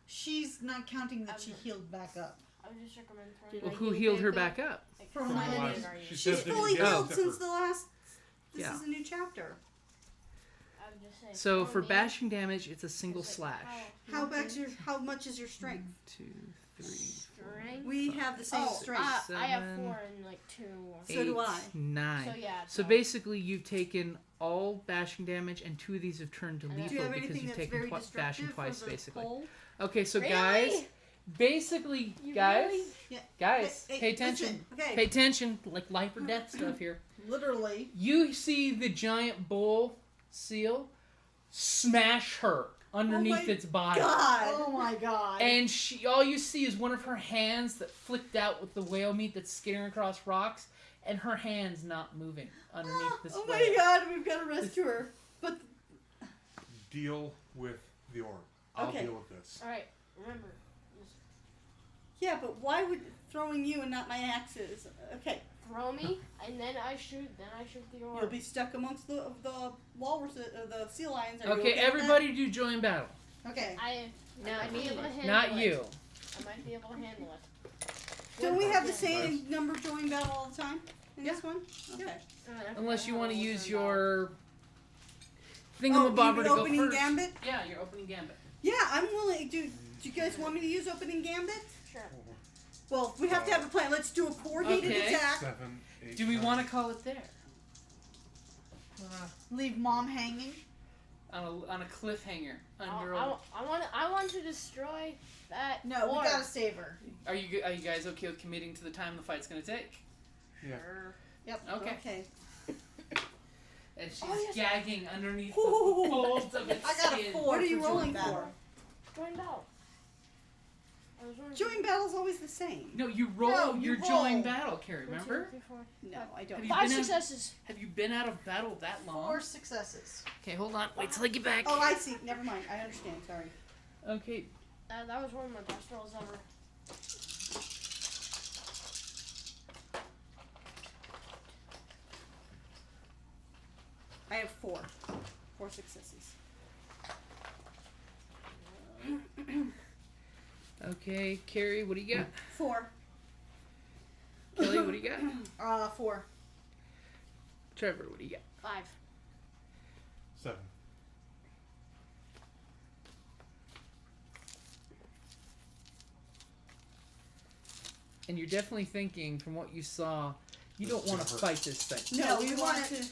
She's not counting that she healed back up. I would just recommend throwing Did Well, I who heal healed her back back up? like, From how my many name. are you? She She's said that fully you get healed except since for- the last... This Yeah. is a new chapter. I would just say So throw for me, bashing damage, it's a single just like, slash. How much is your strength? 2, 3, Strength? We have the same Oh, strength. I have 7, 4 and like 2. So do I. 9. So yeah. So basically, you've taken all bashing damage, and 2 of these have turned to Do Do you lethal have because anything you've that's taken very bashing destructive twice, for the basically. pole? Okay, so Really? guys, basically, You guys, really? Yeah. guys, Hey, pay attention. listen, okay. Pay attention, like life or death stuff here. Literally. You see the giant bull seal smash her underneath my its body. God. Oh my god. And all you see is one of her hands that flicked out with the whale meat that's skittering across rocks, and her hand's not moving underneath this Oh whale. my God, we've got to rescue her. But Deal with the orb. I'll Okay. deal with this. Alright, remember. Just yeah, but why would throwing you and not my axes? Okay, throw me, and then I shoot the orb. you'll be stuck amongst the walrus, the sea lions. Are you Okay, with that? everybody do join battle. okay. I Not might be me. able to handle Not it. you. I might be able to handle it. Don't we have the Okay. same number join battle all the time in this one? Okay. Unless you want to use your your Oh, thingamabobber you to go opening first. gambit? Yeah, your opening gambit. Yeah, I'm willing. Do you guys want me to use opening gambit? Sure. Well, we have to have a plan. Let's do a coordinated Okay. attack. 7, 8, Do we 9. want to call it there? Leave mom hanging. On a cliffhanger under. I want to destroy that. No, orb. we gotta save her. Are you guys okay with committing to the time the fight's gonna take? Yeah. Sure. Yep. Okay. Okay. And she's Oh, yes. gagging underneath the Ooh. folds of its I got a skin. 4. What are you for rolling joint battle. for? Join battle. I was rolling Join battle's always the same. No, you roll. No, you you're roll. join battle, Kerrie. 1, 2, Remember? 3, 4. No, I don't. Have you 5 been out- successes. Have you been out of battle that long? 4 successes. Okay, hold on. Wait till I get back. Oh, I see. Never mind. I understand. Sorry. Okay. That was one of my best rolls ever. I have 4. 4 successes. Okay, Kerrie, what do you got? 4. Kellie, what do you got? 4. Trevor, what do you got? 5. 7. And you're definitely thinking, from what you saw, you don't want to fight this thing. No, we want to.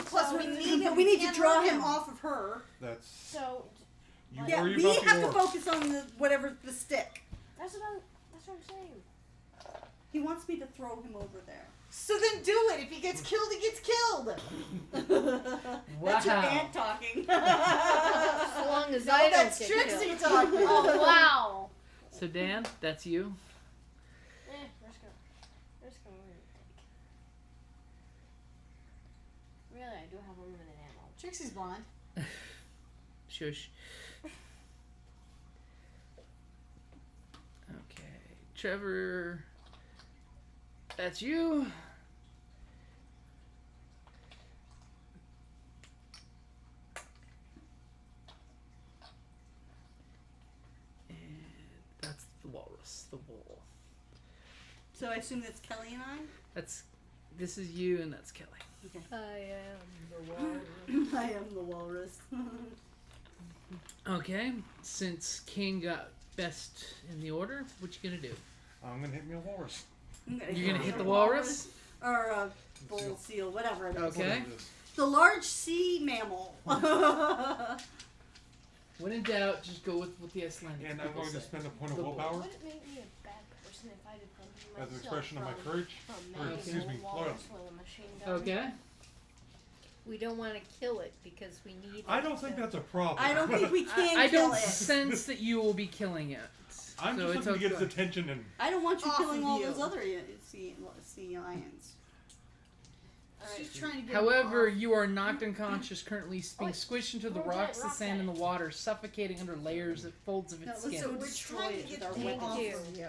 Plus, we need him. We need to can't draw let him off of her. That's So you Yeah, worry we about have the to orcs. focus on the whatever the stick. that's what I'm saying. He wants me to throw him over there. So then do it. If he gets killed, he gets killed. That's your Wow. aunt talking. As long as No, I don't that's get Trixie killed. talking. Oh wow. So, Dan, that's you. Let's go with it. Really, I do have unlimited ammo. Trixie's blonde. Shush. Okay. Trevor, that's you. And that's the walrus, the wall. So I assume that's Kellie and I? This is you and that's Kellie. Okay. I am the walrus. I am the walrus. Okay, since Kane got best in the order, what you gonna do? I'm gonna hit me a walrus. You're gonna hit the walrus? Or a bull seal, whatever it is. Okay. Whatever it is. The large sea mammal. When in doubt, just go with what the Icelandic And I'm people going to say. spend a point of The willpower Would it make me a bad person if I defended as an myself expression of my from- courage. from Or, manning excuse a me, walrus loyalty. with a machine gun? Okay. We don't want to kill it because we need I it don't think to- that's a problem. I don't think we can I kill don't it. sense that you will be killing it. I'm so just it's looking to get okay. his attention and I don't want you Off killing of all you. those other sea lions. She's trying to get However, him off. you are knocked unconscious, currently being Oh, squished into the throw a rocks, giant the rock sand, at and it. the water, suffocating under layers of folds of No, its let's skin. go We're destroy trying it to with get our him Thank off you. of you.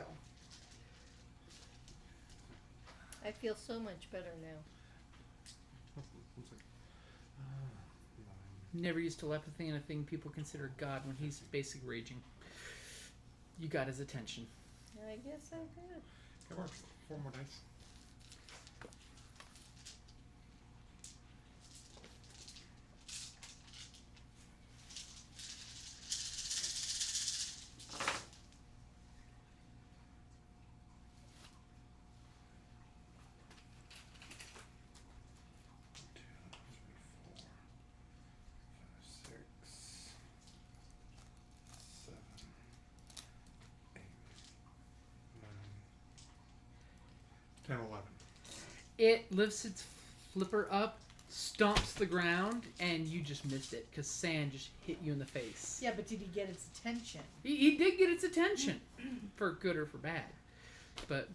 I feel so much better now. Never used telepathy in a thing people consider God when he's basically raging. You got his attention. I guess I did. Come on, 4 more dice. It lifts its flipper up, stomps the ground, and you just missed it because sand just hit you in the face. Yeah, but did he get its attention? He did get its attention, for good or for bad, but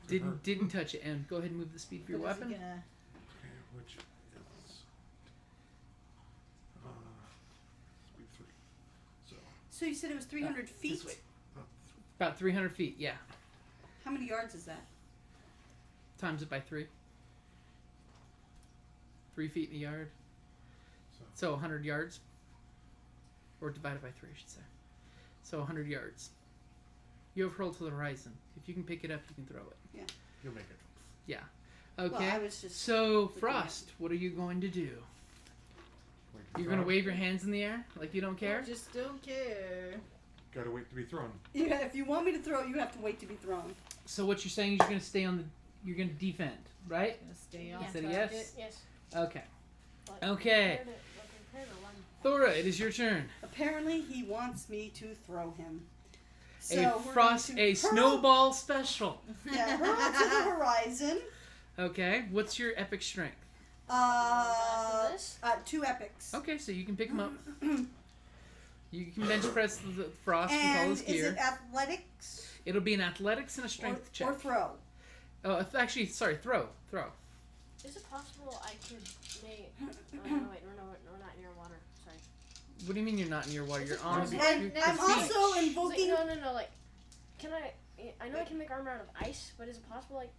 didn't touch it. And go ahead and move the speed for your But is he weapon. gonna- Okay, which is speed 3. So So you said it was 300 feet? This way. About 300 feet, yeah. How many yards is that? Times it by 3. 3 feet in a yard. So 100 yards. Or divided by 3, I should say. So 100 yards. You have hurled to the horizon. If you can pick it up, you can throw it. you'll make it. Yeah. Okay. Well, I was just So, looking Frost, what are you going to do? Wait, You're going to wave your hands in the air like you don't care? I just don't care. Gotta wait to be thrown. Yeah, if you want me to throw, you have to wait to be thrown. So what you're saying is you're going to stay on the... You're going to defend, right? Gonna stay on Is that a target. yes? Yes. Okay. But Okay. prepare to run. Thora, it is your turn. Apparently, he wants me to throw him. So A we're frost, going to a hurl- snowball special. Yeah, hurl to the horizon. Okay. What's your epic strength? This? 2 epics. Okay, so you can pick them up. You can bench press the Frost with all his And gear. is it athletics It'll be an athletics and a strength check. or throw? Oh, actually, sorry, throw. Is it possible I could make... Oh, no, wait, no, we're not near water. Sorry. What do you mean you're not near water? You're on. possible? You're And at I'm the beach. also It's like, invoking. no, like... Can I know I can make armor out of ice, but is it possible, like...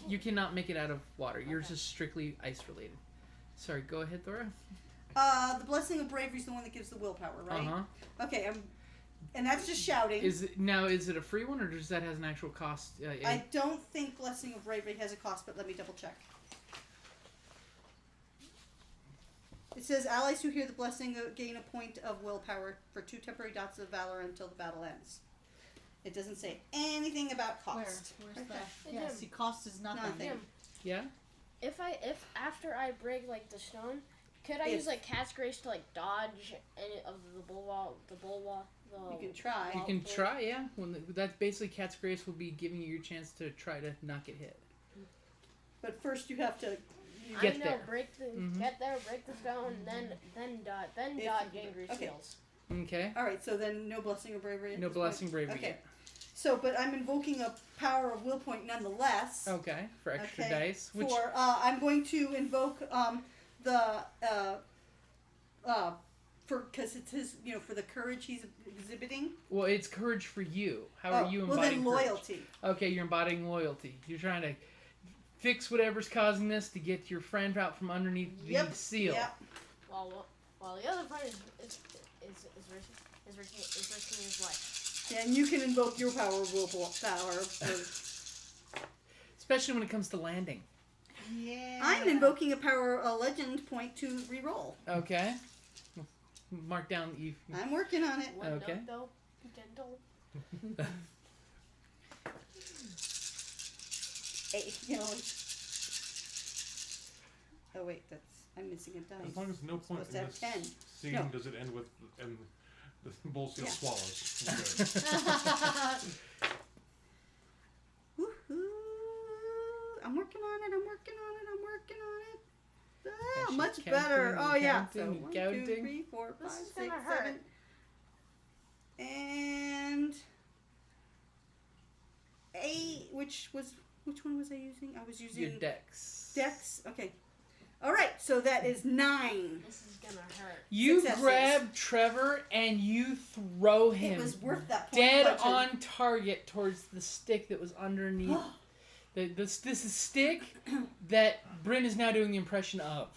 You cannot make it out of water. Yours Okay. is strictly ice related. Sorry, go ahead, Thora. The blessing of bravery is the one that gives the willpower, right? Uh-huh. Okay, and that's just shouting. Is it a free one, or does that has an actual cost? I don't think blessing of bravery has a cost, but let me double check. It says allies who hear the blessing gain a point of willpower for 2 temporary dots of valor until the battle ends. It doesn't say anything about cost. Where's Right that? there. Yeah, Jim. see, cost is nothing. Nothing. Jim, Yeah. if after I break, like, the stone, could I If- use, like, Cat's Grace to, like, dodge any of the bull wall, You can try. You can try, yeah. That's basically Cat's Grace will be giving you your chance to try to not get hit. But first you have to... Get I know, there. break the, Mhm. get there, break the stone, then dodge angry okay. shields. Okay. Alright, so then no blessing of bravery at No this blessing bravery Okay. yet. So, but I'm invoking a power of will point nonetheless. Okay, for extra Okay, dice. Which For I'm going to invoke because it's his, for the courage he's exhibiting. well, it's courage for you. How are you well embodying then courage? loyalty. Okay, you're embodying loyalty. You're trying to fix whatever's causing this to get your friend out from underneath the seal. Yep. While the other friend is risking his life. And you can invoke your power of willpower. Especially when it comes to landing. Yeah. I'm invoking a legend point to reroll. Okay. Mark down that you. I'm working on it. One Okay. note, though, be gentle. Oh wait, I'm missing a dice. As long as no point Supposed to in have this 10. scene No. does it end with and the bull seal Yeah. swallows. Okay. Woohoo! I'm working on it. Ah, she's much counting better. and Oh yeah. So counting and 1, counting. 2, 3, 4, 5, This is 6, gonna hurt. 7, and 8. Which one was I using? I was using Your dex. Dex. Okay. All right. So that is 9. This is gonna hurt. You Successes. grab Trevor and you throw him It was worth that point. dead punching. on target towards the stick that was underneath. This is a stick that Bryn is now doing the impression of.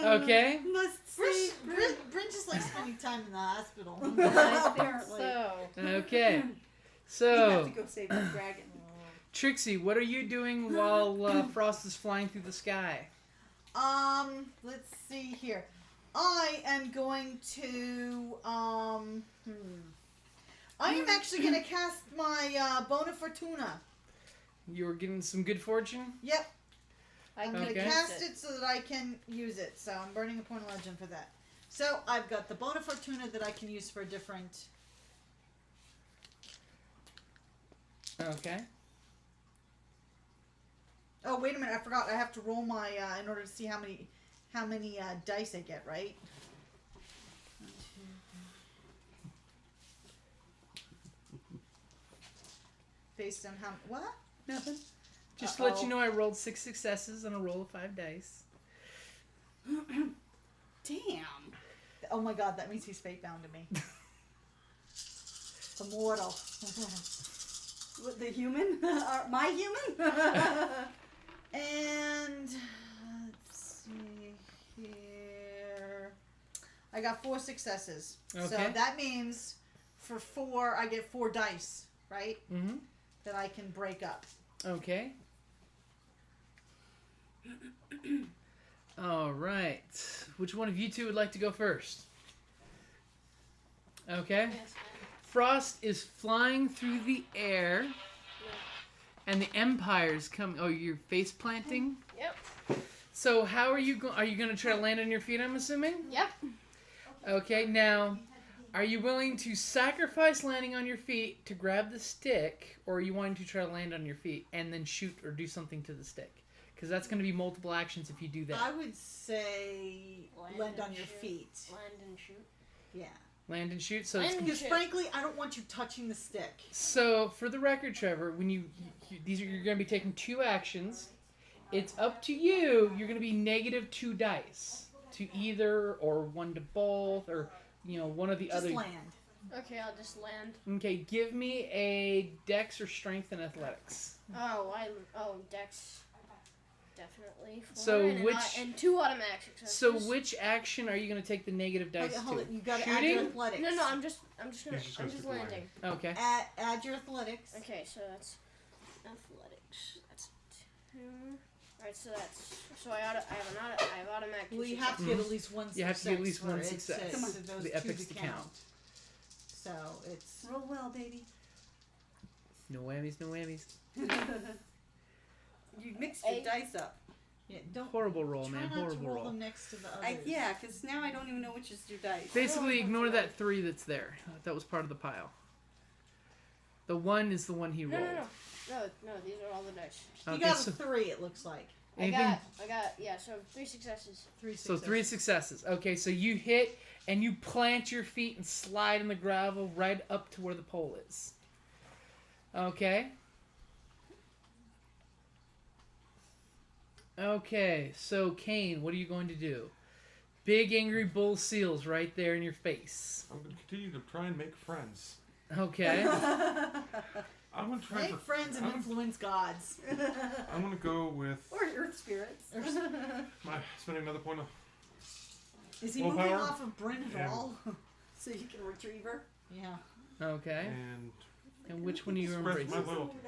Okay? Must say. Bryn just likes spending time in the hospital. Apparently. So, Okay. You have So, to go save the dragon. Trixie, what are you doing while Frost is flying through the sky? Let's see here. I am going to, I am actually going to cast my, Bona Fortuna. You're getting some good fortune? Yep. I'm going to Okay. cast it so that I can use it. So I'm burning a point of legend for that. So I've got the Bona Fortuna that I can use for different. Okay. Oh, wait a minute. I forgot. I have to roll my, in order to see how many dice I get, right? 1, 2, 3. Based on how, what? Nothing. Just to let you know, I rolled 6 successes on a roll of 5 dice. Damn. Oh my god, that means he's fate bound to me. The mortal. What, the human? My human? And let's see here. I got 4 successes. So Okay. that means for 4, I get 4 dice, right? Mm-hmm. That I can break up. Okay. All right. Which one of you two would like to go first? Okay. yes, Frost is flying through the air, and the Empire's coming. Oh, you're face planting. Yep. So how are you going? Are you going to try to land on your feet? I'm assuming. Yep. Okay. Now, Are you willing to sacrifice landing on your feet to grab the stick, or are you wanting to try to land on your feet and then shoot or do something to the stick? Because that's going to be multiple actions if you do that. I would say land on your feet. Land and shoot. Yeah. Land and shoot. So Land it's and Because frankly, I don't want you touching the stick. So for the record, Trevor, when you're going to be taking 2 actions. It's up to you. You're going to be -2 dice to either or 1 to both or one of the Just other. land. Okay, I'll just land. Okay, give me a dex or strength and athletics. Dex. Definitely. 4 So and 2 automatic successes. So which action are you going to take the negative dice Hold to? it. You got to add your Shooting? athletics. No, I'm just stick landing. Okay. Add your athletics. Okay, so that's athletics. That's 2. Alright, so I have automatic. Well, you have to get at least one success. You have to get at least for one it success. to- Come on. for those The 2 epics to to count. count. So it's Roll well, baby. No whammies, no whammies. You mixed your 8. dice up. don't Horrible roll, try man. not to Horrible roll roll. them next to the others. Yeah, because now I don't even know which is your dice. Basically, ignore that 3 that's there. That was part of the pile. The 1 is the one he rolled. No, these are all the dice. You Okay, got so a 3. It looks like I got, so 3 successes. 3 So successes. 3 successes. Okay, so you hit and you plant your feet and slide in the gravel right up to where the pole is. Okay. Okay, so Kane, what are you going to do? Big angry bull seals right there in your face. I'm going to continue to try and make friends. Okay. I'm going to try Make friends and influence gods. I'm going to go with Or earth spirits. spending another point of Is he Willpower? moving off of Bryn at Yeah. all? So you can retrieve her. Yeah. Okay. and And which one are you express my embracing? loyalty.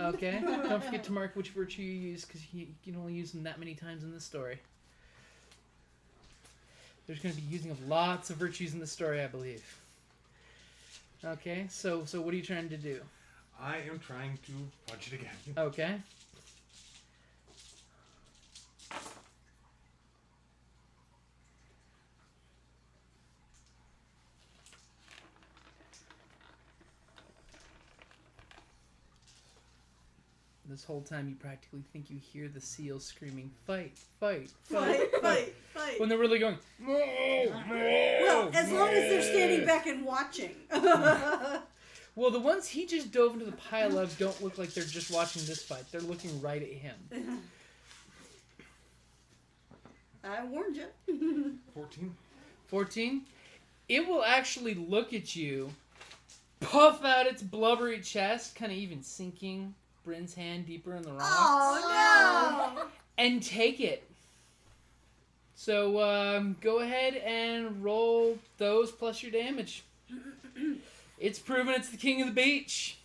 Okay. Don't forget to mark which virtue you use because you can only use them that many times in this story. There's going to be using of lots of virtues in the story, I believe. Okay. So what are you trying to do? I am trying to punch it again. Okay. This whole time you practically think you hear the seals screaming, fight, fight, fight, Fight, fight. when they're really going, Well, as long as they're standing back and watching. Well, the ones he just dove into the pile of don't look like they're just watching this fight. They're looking right at him. I warned you. 14. 14. It will actually look at you, puff out its blubbery chest, kind of even sinking Bryn's hand deeper in the rocks, Oh, no! and take it. So go ahead and roll those plus your damage. It's proven it's the king of the beach.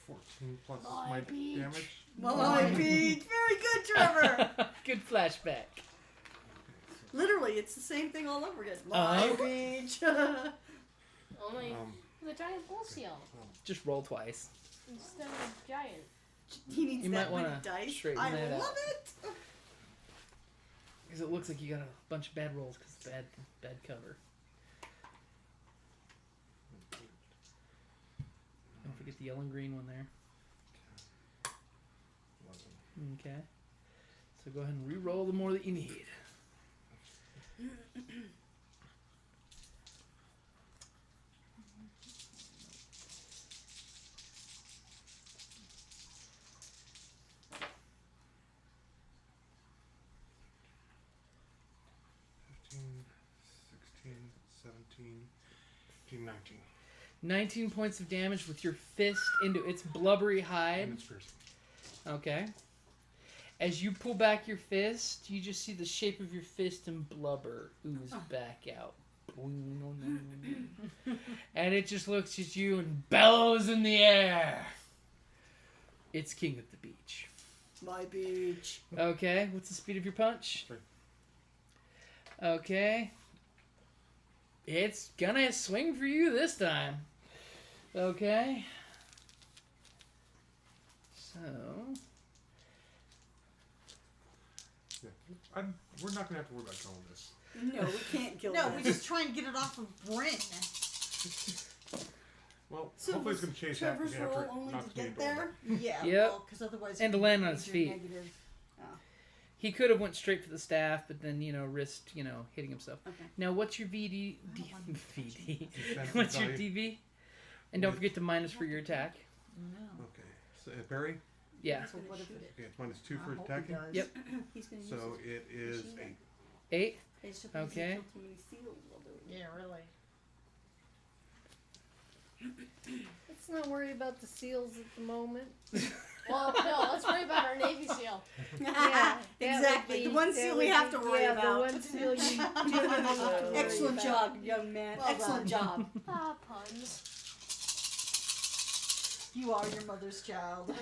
14 plus My my beach. damage. My beach. Very good, Trevor. Good flashback. Literally, it's the same thing all over again. My Uh-huh. beach. Only Um, the giant bull seal Just roll twice. instead of giant. He needs You that might many wanna dice. straighten I that out. love it. Because it looks like you got a bunch of bad rolls because it's bad cover. Don't forget the yellow and green one there. 11. Okay. So go ahead and re-roll the more that you need. Fifteen, 16, 17, 18, 19. 19 points of damage with your fist into its blubbery And hide. it's piercing. Okay. As you pull back your fist, you just see the shape of your fist and blubber ooze back out. And it just looks at you and bellows in the air. It's king of the beach. My beach. Okay, what's the speed of your punch? 3. Okay. It's gonna swing for you this time. Okay. So... Yeah. We're not going to have to worry about killing this. No, we can't kill No, her. we're just trying to get it off of Bryn. Well, So hopefully it's was going to chase Trevor's after roll it only knocks to me get into orbit. there? Yeah. Yep. Well, because otherwise. And to it'd be land on his major feet. Negative. He could have went straight for the staff, but then risked hitting himself. Okay. Now, what's your VD? VD. Defense What's your value. DV? And don't forget to minus for your attack. No. Okay. So, parry? Yeah. So what if it? Okay, it's minus 2 I for hope he attacking. does. Yep. He's going to So use it is machine gun. 8. It's just Okay. kill too many seals while doing it. Yeah, really. Let's not worry about the seals at the moment. Well, no, let's worry about our Navy SEAL. That Exactly. would be- The one that seal would we have be- to worry about. The one seal you do have to worry Excellent about. job, young man. Well Excellent done. job. Ah, puns. You are your mother's child.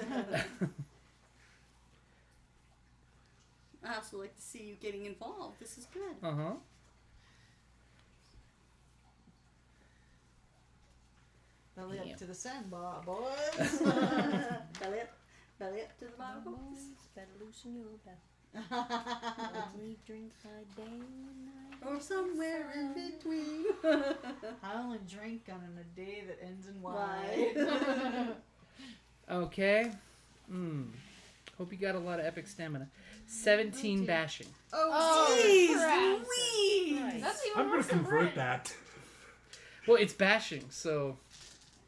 I also like to see you getting involved. This is good. Uh-huh. Belly Yeah. up to the sandbar, boys. Belly up to the bottom. Boys, better loosen your belt. Only drink by day and night. Or somewhere in between. I only drink on a day that ends in Y. Why? Okay. Hope you got a lot of epic stamina. 17 bashing. Oh, Jeez Christ. Louise! That's even I'm going worse to than convert Bryn. that. Well, it's bashing, so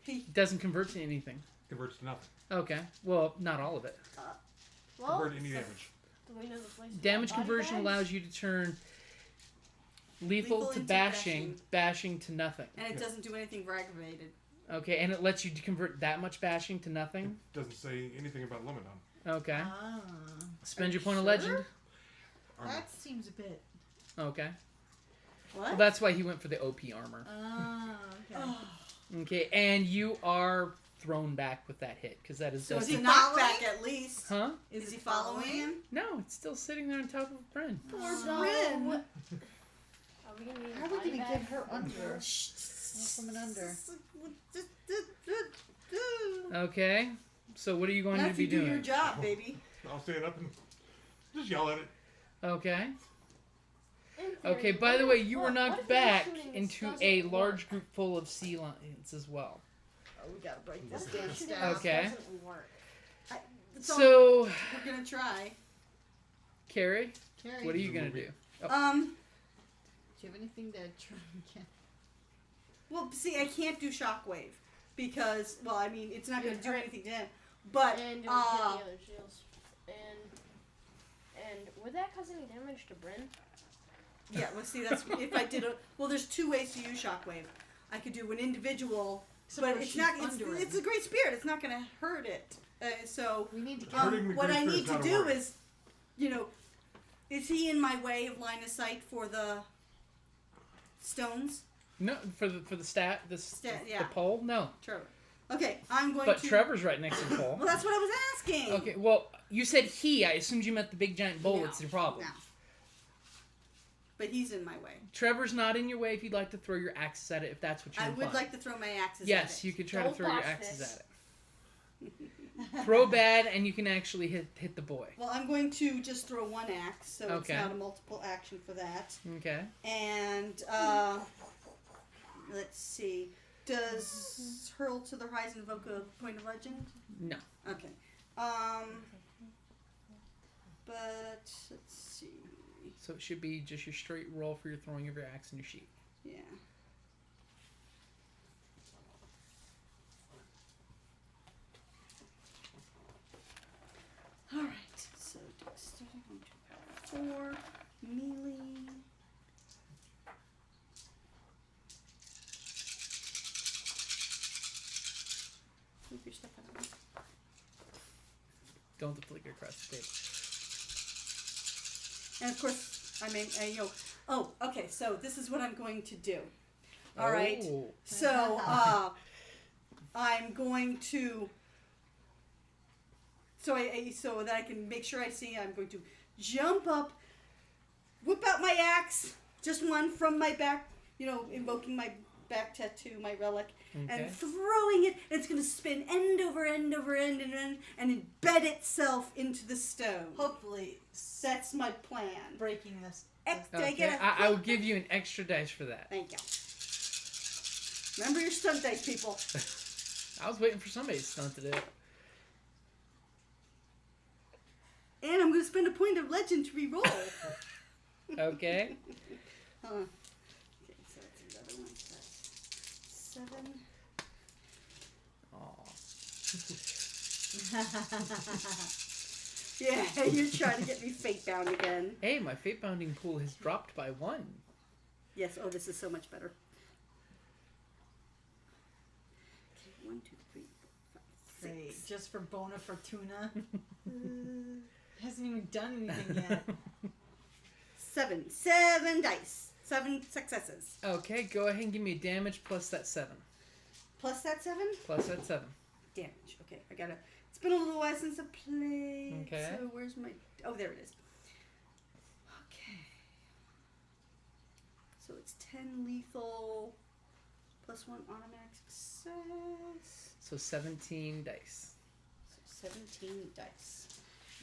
He- it doesn't convert to anything. Converts to nothing. Okay. Well, not all of it. Well, Convert any damage. do we know the place to Damage buy body conversion bags? allows you to turn lethal to into bashing, bashing to nothing. And it doesn't do anything for aggravated. Okay, and it lets you convert that much bashing to nothing. Doesn't say anything about limit on Okay. Ah, Spend your you point of sure? legend. armor. that seems a bit. Okay. What? Well, that's why he went for the OP armor. Ah, okay. Oh, Okay, and you are thrown back with that hit because that is so is just he he knocked following? back at least? huh? Is he following him? No, it's still sitting there on top of Bryn. Poor So, Bryn. are we gonna need How are a we body gonna bag get her for under? her? Coming under. Okay, so what are you going Now to if be you do doing? your job, baby. I'll stand up and just yell at it. Okay. In theory, Okay, by the way, you were what knocked if the back shooting into doesn't a work? large group full of sea lions as well. Oh, we gotta break What this if the damn shooting staff. Okay. doesn't work? So, We're gonna try. Kerrie, Kerrie, what are you The going to movie. do? do you have anything to try and get? Well, see, I can't do shockwave because, well, I mean, it's not You're gonna do right. anything to him. But And don't hit the other shields. And would that cause any damage to Bryn? yeah, well, see, that's if I did a. Well, there's two ways to use shockwave. I could do an individual, So but if it's she's not. It's, under it's him. a great spirit. It's not gonna hurt it. So We need to get. Hurting the what great I need spirit's to not a do worry. is, is he in my way of line of sight for the stones? No, for the stat, the Yeah. pole? No. Trevor. Okay, I'm going But to. Trevor's right next to the pole. Well, that's what I was asking. Okay, well, you said he. I assumed you meant the big giant bull. No, It's your problem. no. But he's in my way. Trevor's not in your way if you'd like to throw your axes at it, if that's what you I want. would like to throw my axes Yes, at it. you could try to Don't throw your botch axes this. at it. Throw bad, and you can actually hit the boy. Well, I'm going to just throw one axe, so Okay. it's not a multiple action for that. Okay. And, let's see. Does Hurl to the Horizon invoke a point of legend? No. Okay. But, let's see. So it should be just your straight roll for your throwing of your axe and your sheet. Yeah. Alright, so dexterity 1, 2, 4, melee. Move your stuff out of the way. Don't flick it across the table. And of course, oh, okay, so this is what I'm going to do. Alright. Oh. So, I'm going to. So that I can make sure I see, I'm going to jump up, whip out my axe, just one from my back, invoking my back tattoo, my relic, Okay. and throwing it. And it's going to spin end over end over end and end, and embed itself into the stone. Hopefully, That's my plan. breaking this. Did I Okay. get a I will give you an extra dice for that. Thank you. Remember your stunt dice, people. I was waiting for somebody to stunt to do it. And I'm going to spend a point of legend to re-roll. Okay. Okay, so that's another one. That's 7. Yeah, you're trying to get me fate bound again. Hey, my fate bounding pool has dropped by 1. Yes, oh, this is so much better. Okay, 1, 2, 3, 4, 5, 6. Great. Just for Bona Fortuna. Hasn't even done anything yet. 7. 7 dice. 7 successes. Okay, go ahead and give me damage plus that 7. Plus that 7? Plus that 7. Damage. Okay, I gotta... It's been a little while since I played. Okay. So where's my... Oh, there it is. Okay. So it's 10 lethal plus 1 automatic success. So 17 dice. So 17 dice.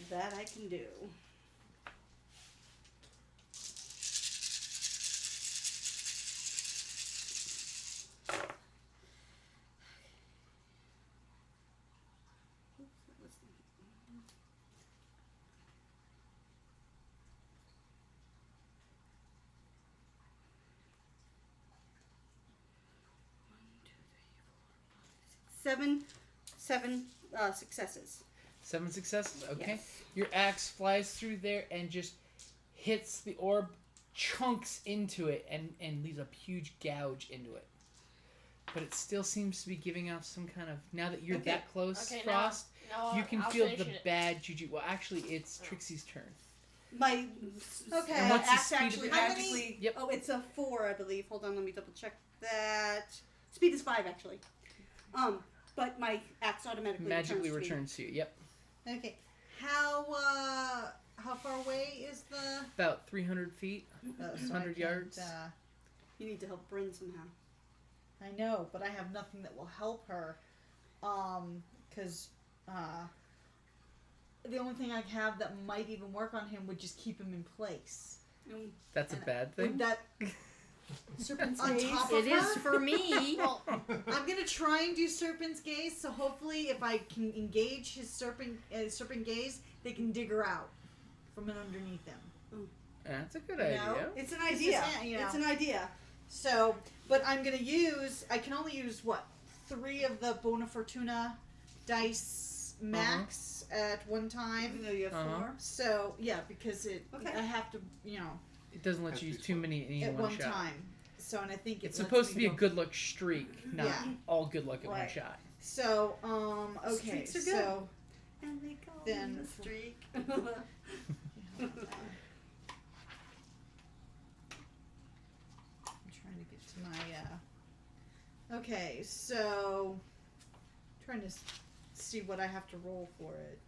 That I can do. Seven successes. 7 successes? Okay. Yes. Your axe flies through there and just hits the orb, chunks into it, and leaves a huge gouge into it. But it still seems to be giving off some kind of... Now that you're that close, Okay, Frost, now you can I'll feel finish the it. bad juju. Well, actually, it's Trixie's turn. My Okay. And what's the axe speed of actually your axe? magically. Yep. Oh, it's a 4, I believe. Hold on, let me double check that. Speed is 5, actually. But my axe automatically Magically returns returns to you. Yep. Okay. How far away is the... About 300 feet. Oh, so 100 I can't, yards. You need to help Bryn somehow. I know, but I have nothing that will help her. Because the only thing I have that might even work on him would just keep him in place. That's a bad thing. Would that Serpent's on Gaze. top It of is her? for me. I'm gonna try and do Serpent's Gaze, so hopefully if I can engage his Serpent Gaze, they can dig her out from underneath them. That's a good You idea. know? It's an It's idea. just, you know. It's an idea. So, but I'm gonna I can only use, 3 of the Bona Fortuna dice max at one time. Even though you have 4. So, yeah, because Okay. I have to, It doesn't let you use too many in at one one shot. time. So, and I think It's lets supposed me to be a go- good luck streak, not Yeah. all good luck at one Right. shot. So, okay, Streaks are good. so And they call Then- the streak. I'm trying to get to my, okay, so, trying to see what I have to roll for it.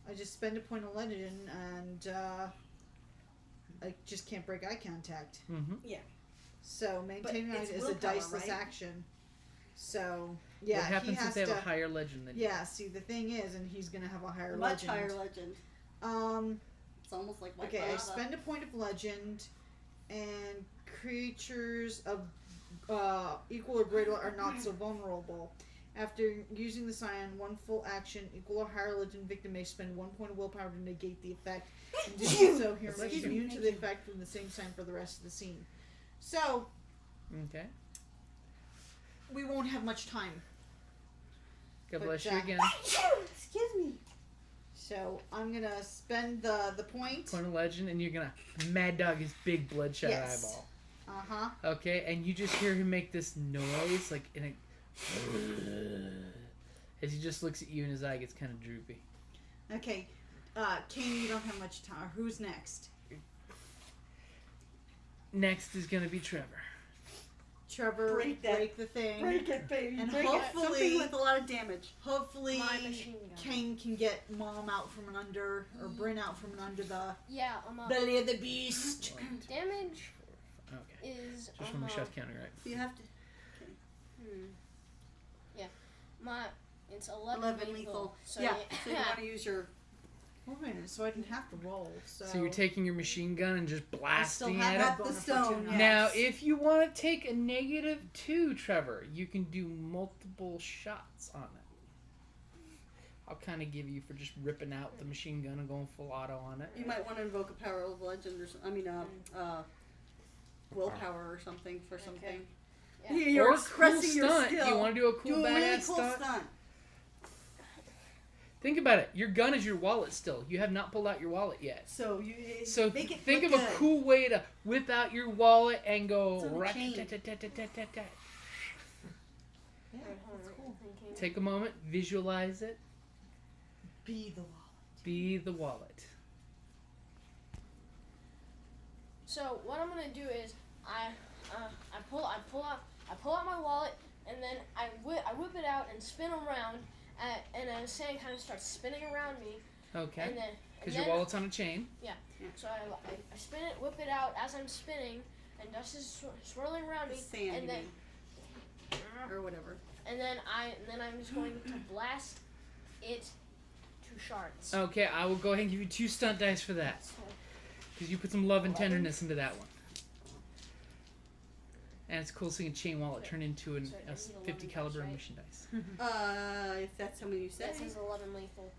I just spend a point of legend and, I just can't break eye contact. Mm-hmm. So maintaining But it's it is a willpower, diceless right? action. So yeah, What happens he has if they have to, a higher legend than you? Yeah, see the thing is, and he's gonna have a higher Much legend. higher legend. It's almost like my Okay, I father. spend a point of legend, and creatures of equal or greater are not so vulnerable. After using the Scion, one full action, equal or higher legend victim may spend 1 point of willpower to negate the effect. And doing so, he remains immune to the effect from the same sign for the rest of the scene. So, Okay. we won't have much time. God But, bless you uh, again. Excuse me. So, I'm gonna spend the point. Point of legend, and you're gonna mad dog his big bloodshot Yes. eyeball. Uh-huh. Okay, and you just hear him make this noise, like in a. As he just looks at you, and his eye gets kind of droopy. Okay, Kane, you don't have much time. Who's next? Next is gonna be Trevor. Trevor, Break that. the thing. Break it, baby. And Break it. hopefully- Something with a lot of damage. Hopefully, My machine gun. Kane can get Mom out from an under, or Bryn out from an under the Yeah, I'm up. belly of the beast. Damage Okay. is Just when we I'm shot counting right. You have to. Yeah, it's 11, 11 lethal. So Yeah. So you want to use your. Wait a minute, so I didn't have to roll. So you're taking your machine gun and just blasting have at that it? the bonus stone, opportunity. Now, if you want to take a -2, Trevor, you can do multiple shots on it. I'll kind of give you for just ripping out the machine gun and going full auto on it. You might want to invoke a power of legend or willpower or something for something. Yeah. You're Or expressing cool your stunt. skill. You want to do a cool Do a badass really cool stunt? stunt. Think about it. Your gun is your wallet still. You have not pulled out your wallet yet. So you So make it think of look a good. cool way to whip out your wallet and go. It's on a chain. rat-tat-tat-tat-tat-tat. Yeah, that's cool. Take a moment, visualize it. Be the wallet. Be the wallet. So what I'm gonna do is I pull out my wallet, and then I whip it out and spin around, and then sand kind of starts spinning around me. Okay. And then Because your wallet's on a chain. so I spin it, whip it out as I'm spinning, and dust is swirling around me, Sand, and then or whatever. and then I'm just going to blast it to shards. Okay, I will go ahead and give you 2 stunt dice for that. Because you put some love and tenderness into that one. And it's cool seeing a chain wallet turn into a 50 caliber right? mission dice. If that's how many you said. That says 11 lethal.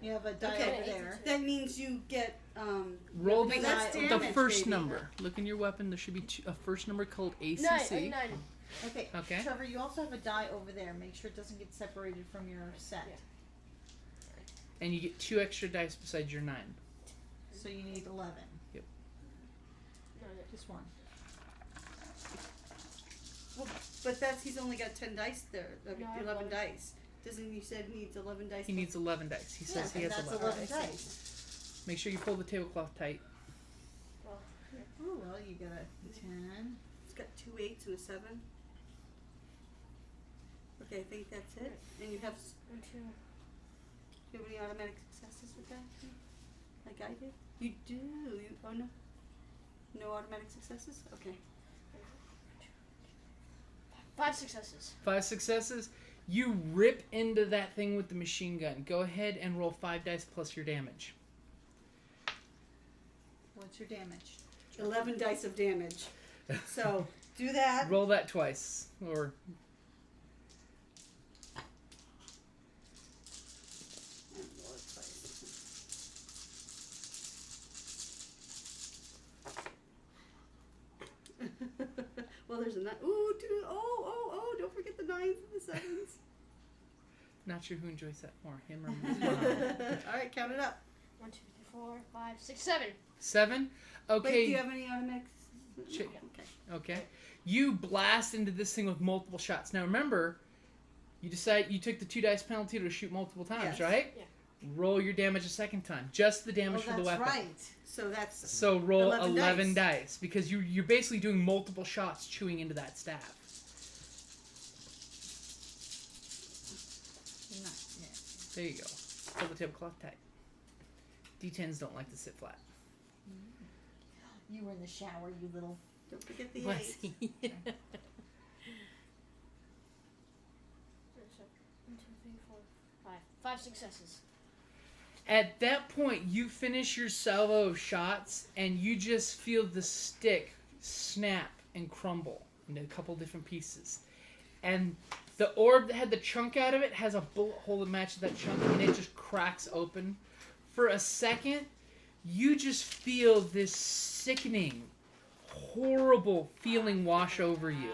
You have a die Okay. over there. That means you get Roll But the, that's the damage, first baby. number. Look in your weapon. There should be a first number called ACC. 9. Okay. Okay. Trevor, you also have a die over there. Make sure it doesn't get separated from your set. Yeah. And you get 2 extra dice besides your 9. So you need 11. Yep. No. Just one. But he's only got 10 dice there. I mean, No, 11 11. dice. Doesn't he said he needs 11 dice? He needs 11 dice. He says he and has that's 11. 11 dice. Make sure you pull the tablecloth tight. Oh, well, you got a 10. It's got 2 8s and a 7. Okay, I think that's it. And you have. 1, 2. Do you have any automatic successes with that? Like I did? You do. Oh no. No automatic successes? Okay. 5 successes. 5 successes. You rip into that thing with the machine gun. Go ahead and roll 5 dice plus your damage. What's your damage? 11 dice of damage. So do that. Roll that twice. Or Well, there's a 9. Ooh, 2. Oh, don't forget the 9s and the 7s. not sure who enjoys that more, him or me. All right, count it up. 1, 2, 3, 4, 5, 6, 7. 7? Okay. Wait, do you have any automatic? Check. No, okay. Okay. You blast into this thing with multiple shots. Now remember, you decide you took the 2 dice penalty to shoot multiple times, Yes. right? Yeah. Roll your damage a second time. Just the damage for the that's weapon. right. So that's. So roll 11 11 dice because you're basically doing multiple shots chewing into that staff. There you go. Pull the tablecloth tight. D10s don't like to sit flat. You were in the shower, you little. Don't forget the Bless 8. you. 1, 2, 3, 4, 5. 5 successes. At that point, you finish your salvo of shots, and you just feel the stick snap and crumble into a couple different pieces. And the orb that had the chunk out of it has a bullet hole that matches that chunk, and it just cracks open. For a second, you just feel this sickening, horrible feeling wash over you.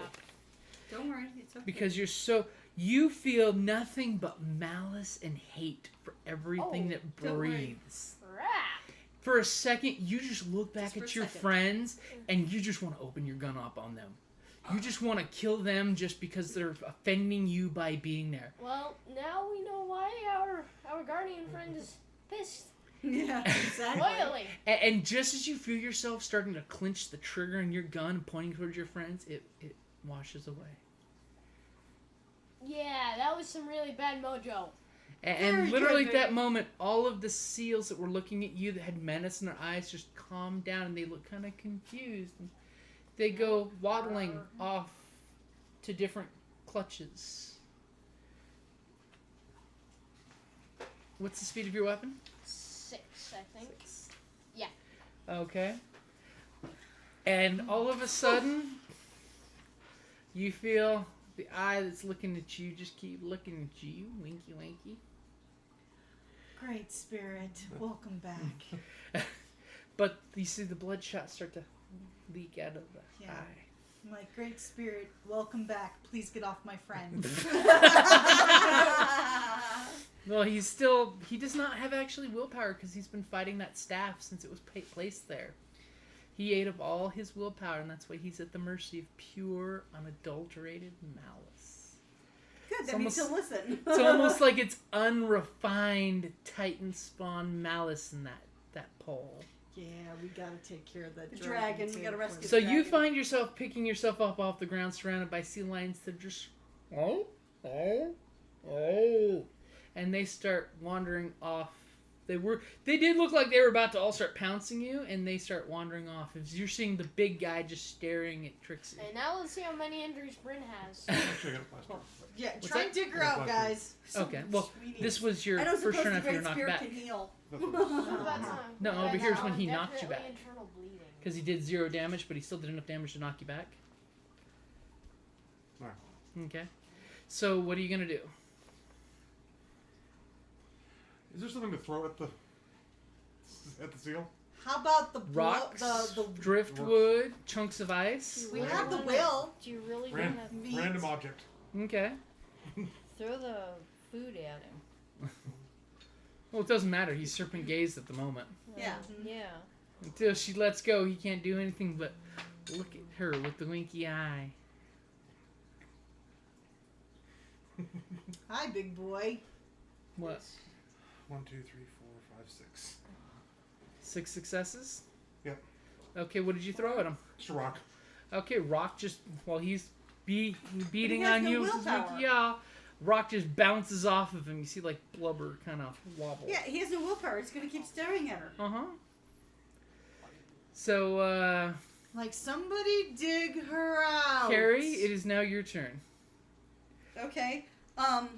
Don't worry, it's okay. Because you feel nothing but malice and hate for everything that don't worry. breathes. Crap. For a second, you just look back Just for at a your second. friends and you just want to open your gun up on them. You just want to kill them just because they're offending you by being there. Well, now we know why our guardian friend is pissed. Yeah, exactly. Royally. And just as you feel yourself starting to clench the trigger in your gun and pointing towards your friends, it washes away. Yeah, that was some really bad mojo. And Very literally good, at that baby. moment, all of the seals that were looking at you that had menace in their eyes just calmed down and they look kind of confused. And they go waddling off to different clutches. What's the speed of your weapon? 6, I think. 6. Yeah. Okay. And all of a sudden, you feel the eye that's looking at you just keep looking at you, winky winky. Great Spirit, welcome back. But you see the bloodshot start to leak out of the Yeah. eye. I'm like, Great Spirit, welcome back. Please get off my friend. Well, he does not have actually willpower because he's been fighting that staff since it was placed there. He ate up all his willpower, and that's why he's at the mercy of pure, unadulterated malice. Good, that means he'll listen. It's almost like it's unrefined Titan spawn malice in that pole. Yeah, we gotta take care of that The dragon, we gotta rescue So the you dragon. find yourself picking yourself up off the ground, surrounded by sea lions that just oh, and they start wandering off. They did look like they were about to all start pouncing you, and they start wandering off. As you're seeing the big guy just staring at Trixie. And now let's see how many injuries Bryn has. Actually, I got a plaster. Yeah, What's try that? and dig her out, guys. Okay, well, Sweetie. this was your I don't first suppose turn the after you're Great knocked Spirit back. can heal. That's what- No, over That's here's when he knocked you definitely back. internal bleeding. Because he did 0 damage, but he still did enough damage to knock you back. Alright. Okay. So what are you going to do? Is there something to throw at the seal? How about the Rocks, the driftwood, chunks of ice. we have the will. Do you really Ran- want to Meat. Random object. Okay. throw the food at him? Well, it doesn't matter. He's serpent gazed at the moment. Yeah. Yeah. Until she lets go, he can't do anything but look at her with the winky eye. Hi, big boy. What? 1, 2, 3, 4, 5, 6. 6 successes? Yep. Okay, what did you throw at him? It's a rock. Okay, Rock just, while he's beating has on no you with his willpower. winky eye, Rock just bounces off of him. You see, like, blubber kind of wobble. Yeah, he has no willpower. He's gonna keep staring at her. Uh-huh. So, Like somebody dig her out. Kerrie, it is now your turn. Okay. I'm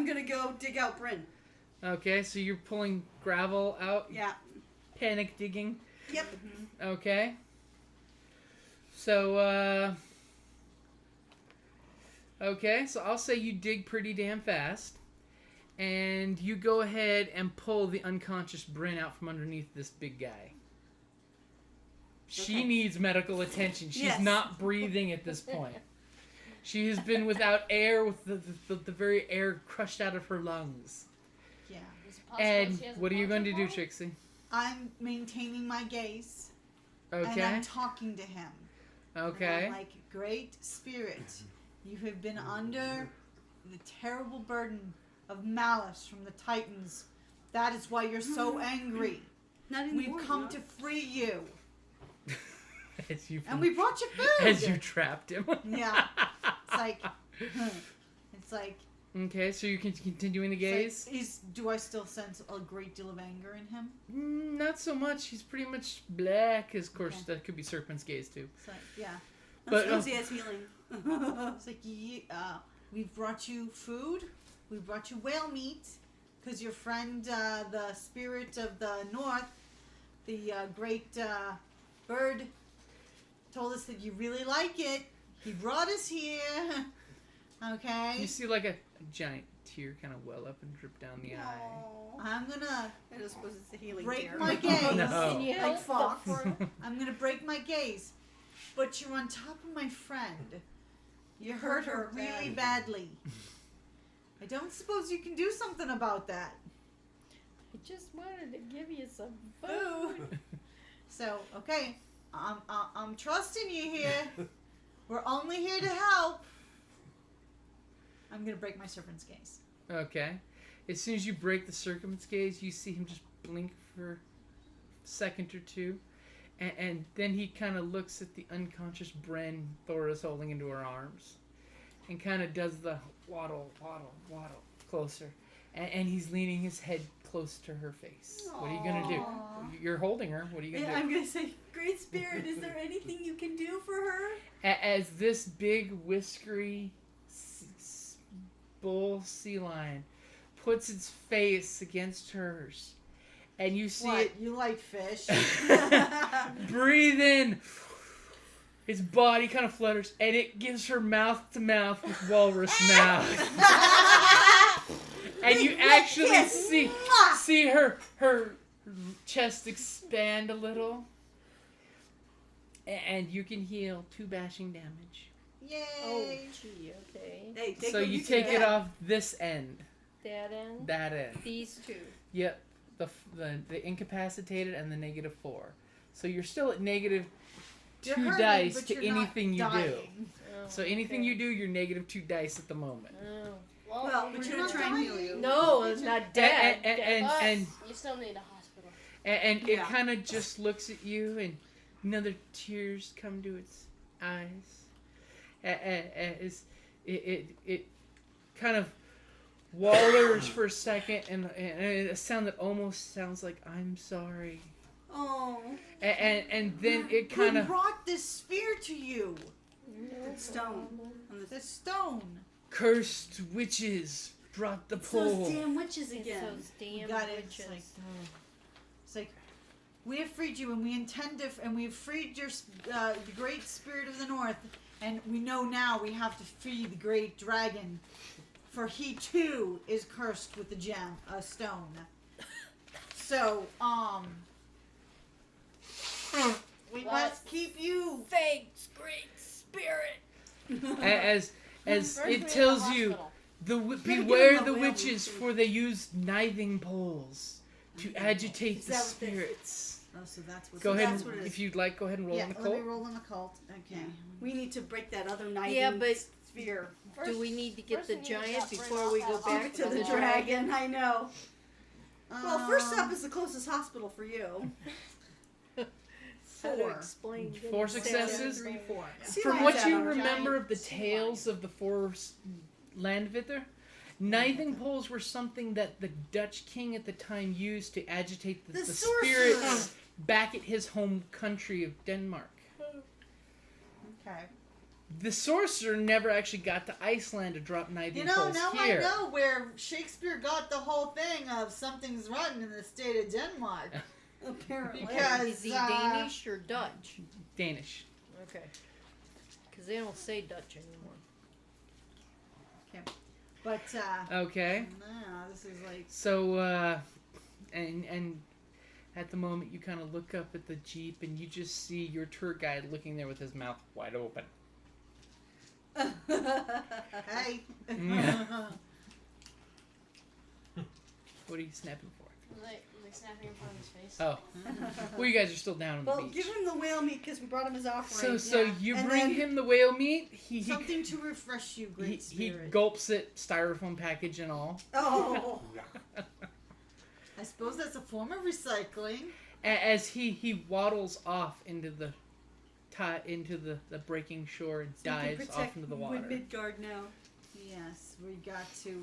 gonna go dig out Bryn. Okay, so you're pulling gravel out, Yeah. panic digging. Yep. Okay. So, okay, so I'll say you dig pretty damn fast. And you go ahead and pull the unconscious Bryn out from underneath this big guy. She Okay. needs medical attention. She's Yes. not breathing at this point. She has been without air, with the very air crushed out of her lungs. Yeah. Is it possible And she has a what are you going to do, poncho Trixie? I'm maintaining my gaze. And Okay. I'm talking to him. And Okay. I'm like, Great Spirit, you have been under the terrible burden of malice from the Titans. That is why you're so angry. Not anymore. We've come no. to free you. As you And we brought you food. as you trapped him. Yeah. It's like, Okay, so you're continuing the it's gaze? like, do I still sense a great deal of anger in him? Not so much. He's pretty much black. Of course, Okay. that could be Serpent's gaze too. It's like, yeah. But, But he has healing. It's like, we've brought you food. We brought you whale meat. Because your friend, the spirit of the north, the great bird, told us that you really like it. He brought us here. Okay. You see like a giant tear kind of well up and drip down the eye. Aw. I'm gonna I don't suppose it's a healing break tear. my gaze. No. Can you Like help Fox. the I'm gonna break my gaze. But you're on top of my friend. You hurt her really badly. I don't suppose you can do something about that. I just wanted to give you some Food. food. So, okay, I'm trusting you here. We're only here to help. I'm gonna break my serpent's gaze. Okay. As soon as you break the Serpent's gaze, you see him just blink for a second or two. And then he kind of looks at the unconscious Bryn Thora's holding into her arms. And kind of does the waddle closer. And he's leaning his head close to her face. What are you going to do? Aw. You're holding her. What are you going to Yeah, do? I'm gonna say, Great Spirit, is there anything you can do for her? As this big, whiskery bull sea lion puts its face against hers and you see What? You like fish? it breathe in. His body kind of flutters, and it gives her mouth to mouth with walrus mouth. And you actually see her chest expand a little, and you can heal 2 bashing damage. Yay! Oh, gee, okay. Hey, So you take it off this end. That end? That end. These 2. Yep. The incapacitated and the -4. So you're still at -2 hurting, dice but to you're not anything you do. dying. Oh, So anything you do, you're -2 dice at the moment. Oh. Well, we're gonna try and heal you. No, I'm not dead. And you still need a hospital. And it kind of just looks at you, and another tears come to its eyes. As it kind of wallers for a second, and a sound that almost sounds like "I'm sorry." Oh. And then it kind Who of brought this spear to you? It's stone. The stone. cursed witches brought the It's pole. those damn witches It's again. those damn Got it. witches. It's like we have freed you, and we intend to, and we've freed your the great spirit of the north, and we know now we have to free the great dragon, for he too is cursed with a stone. So we must keep you. Thanks, great spirit. As First we it need a tells you, hospital. beware them the the witches, whale for they use knithing poles to agitate Is the that what they- spirits. Oh, so that's what. Go ahead, that's what it is. if you'd like, go ahead and roll Yeah, an let me occult. roll an occult. Okay. We need to break that other knife. Yeah, but sphere. do we need to get first the we need to giant stop Bryn before off we that go hospital. back To the dragon, I know. Well, first up is the closest hospital for you. How to 4. explain? 4 successes. 3, 4. See From like what that you on a remember giant of the tales of the 4 Land Vettir, knithing poles were something that the Dutch king at the time used to agitate the sorcerer. spirits back at his home country of Denmark. Okay. The sorcerer never actually got to Iceland to drop knithing You know, poles now here. I know where Shakespeare got the whole thing of something's rotten in the state of Denmark. Apparently. Because Is he Danish or Dutch? Danish. Okay. Because they don't say Dutch anymore. But Okay. nah, this is like So, and at the moment you kind of look up at the Jeep and you just see your tour guide looking there with his mouth wide open. hey. What are you snapping for? Like snapping in front of his face. Oh. Well, you guys are still down on the Well, beach. give him the whale meat because we brought him his offering. So yeah. you And bring then- him the whale meat. He Something to refresh you, he, great he spirit. gulps it, styrofoam package and all. Oh. I suppose that's a form of recycling. As he waddles off into the breaking shore and So we can dives off protect into the water. Midgard now. Yes, we got to.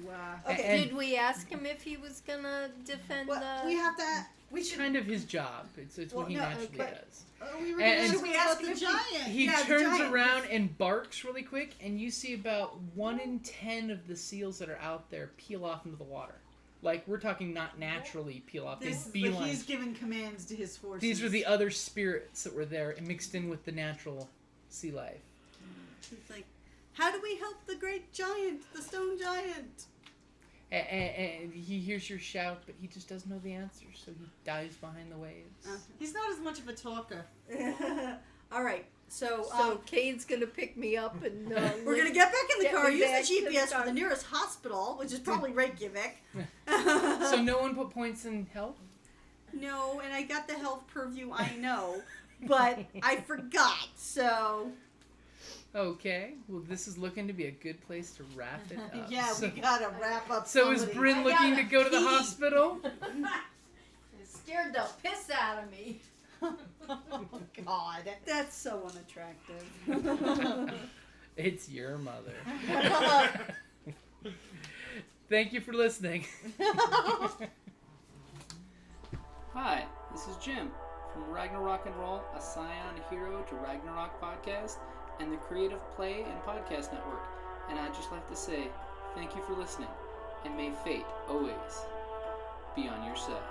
Okay. And Did we ask him if he was gonna defend What the... we have to. We It's should. kind of his job. It's Well, what he no, naturally but- does. We were And- going and- to Should we ask ask the him if he- giant. He Yeah, the turns giant. around and barks really quick, and you see about 1 in 10 of the seals that are out there peel off into the water. Like, we're talking not naturally peel off. They But beeline. he's giving commands to his forces. These were the other spirits that were there and mixed in with the natural sea life. He's like, how do we help the great giant, the stone giant? And he hears your shout, but he just doesn't know the answer, so he dives behind the waves. He's not as much of a talker. All right. So, So Kane's gonna pick me up and we're gonna get back in the Get car, me use back the to the GPS for car. the nearest hospital, which is probably Reykjavik. So no one put points in health? No, and I got the health purview, I know, but I forgot. So Okay. Well, this is looking to be a good place to wrap it up. Yeah, So, we gotta wrap up. so is somebody. Bryn I looking to gotta go to the pee. hospital? It scared the piss out of me. Oh God. that's so unattractive. It's your mother. Thank you for listening. Hi, this is Jim from Ragnarok and Roll, a Scion Hero to Ragnarok podcast, and the Creative Play and Podcast Network. And I'd just like to say thank you for listening, and may fate always be on your side.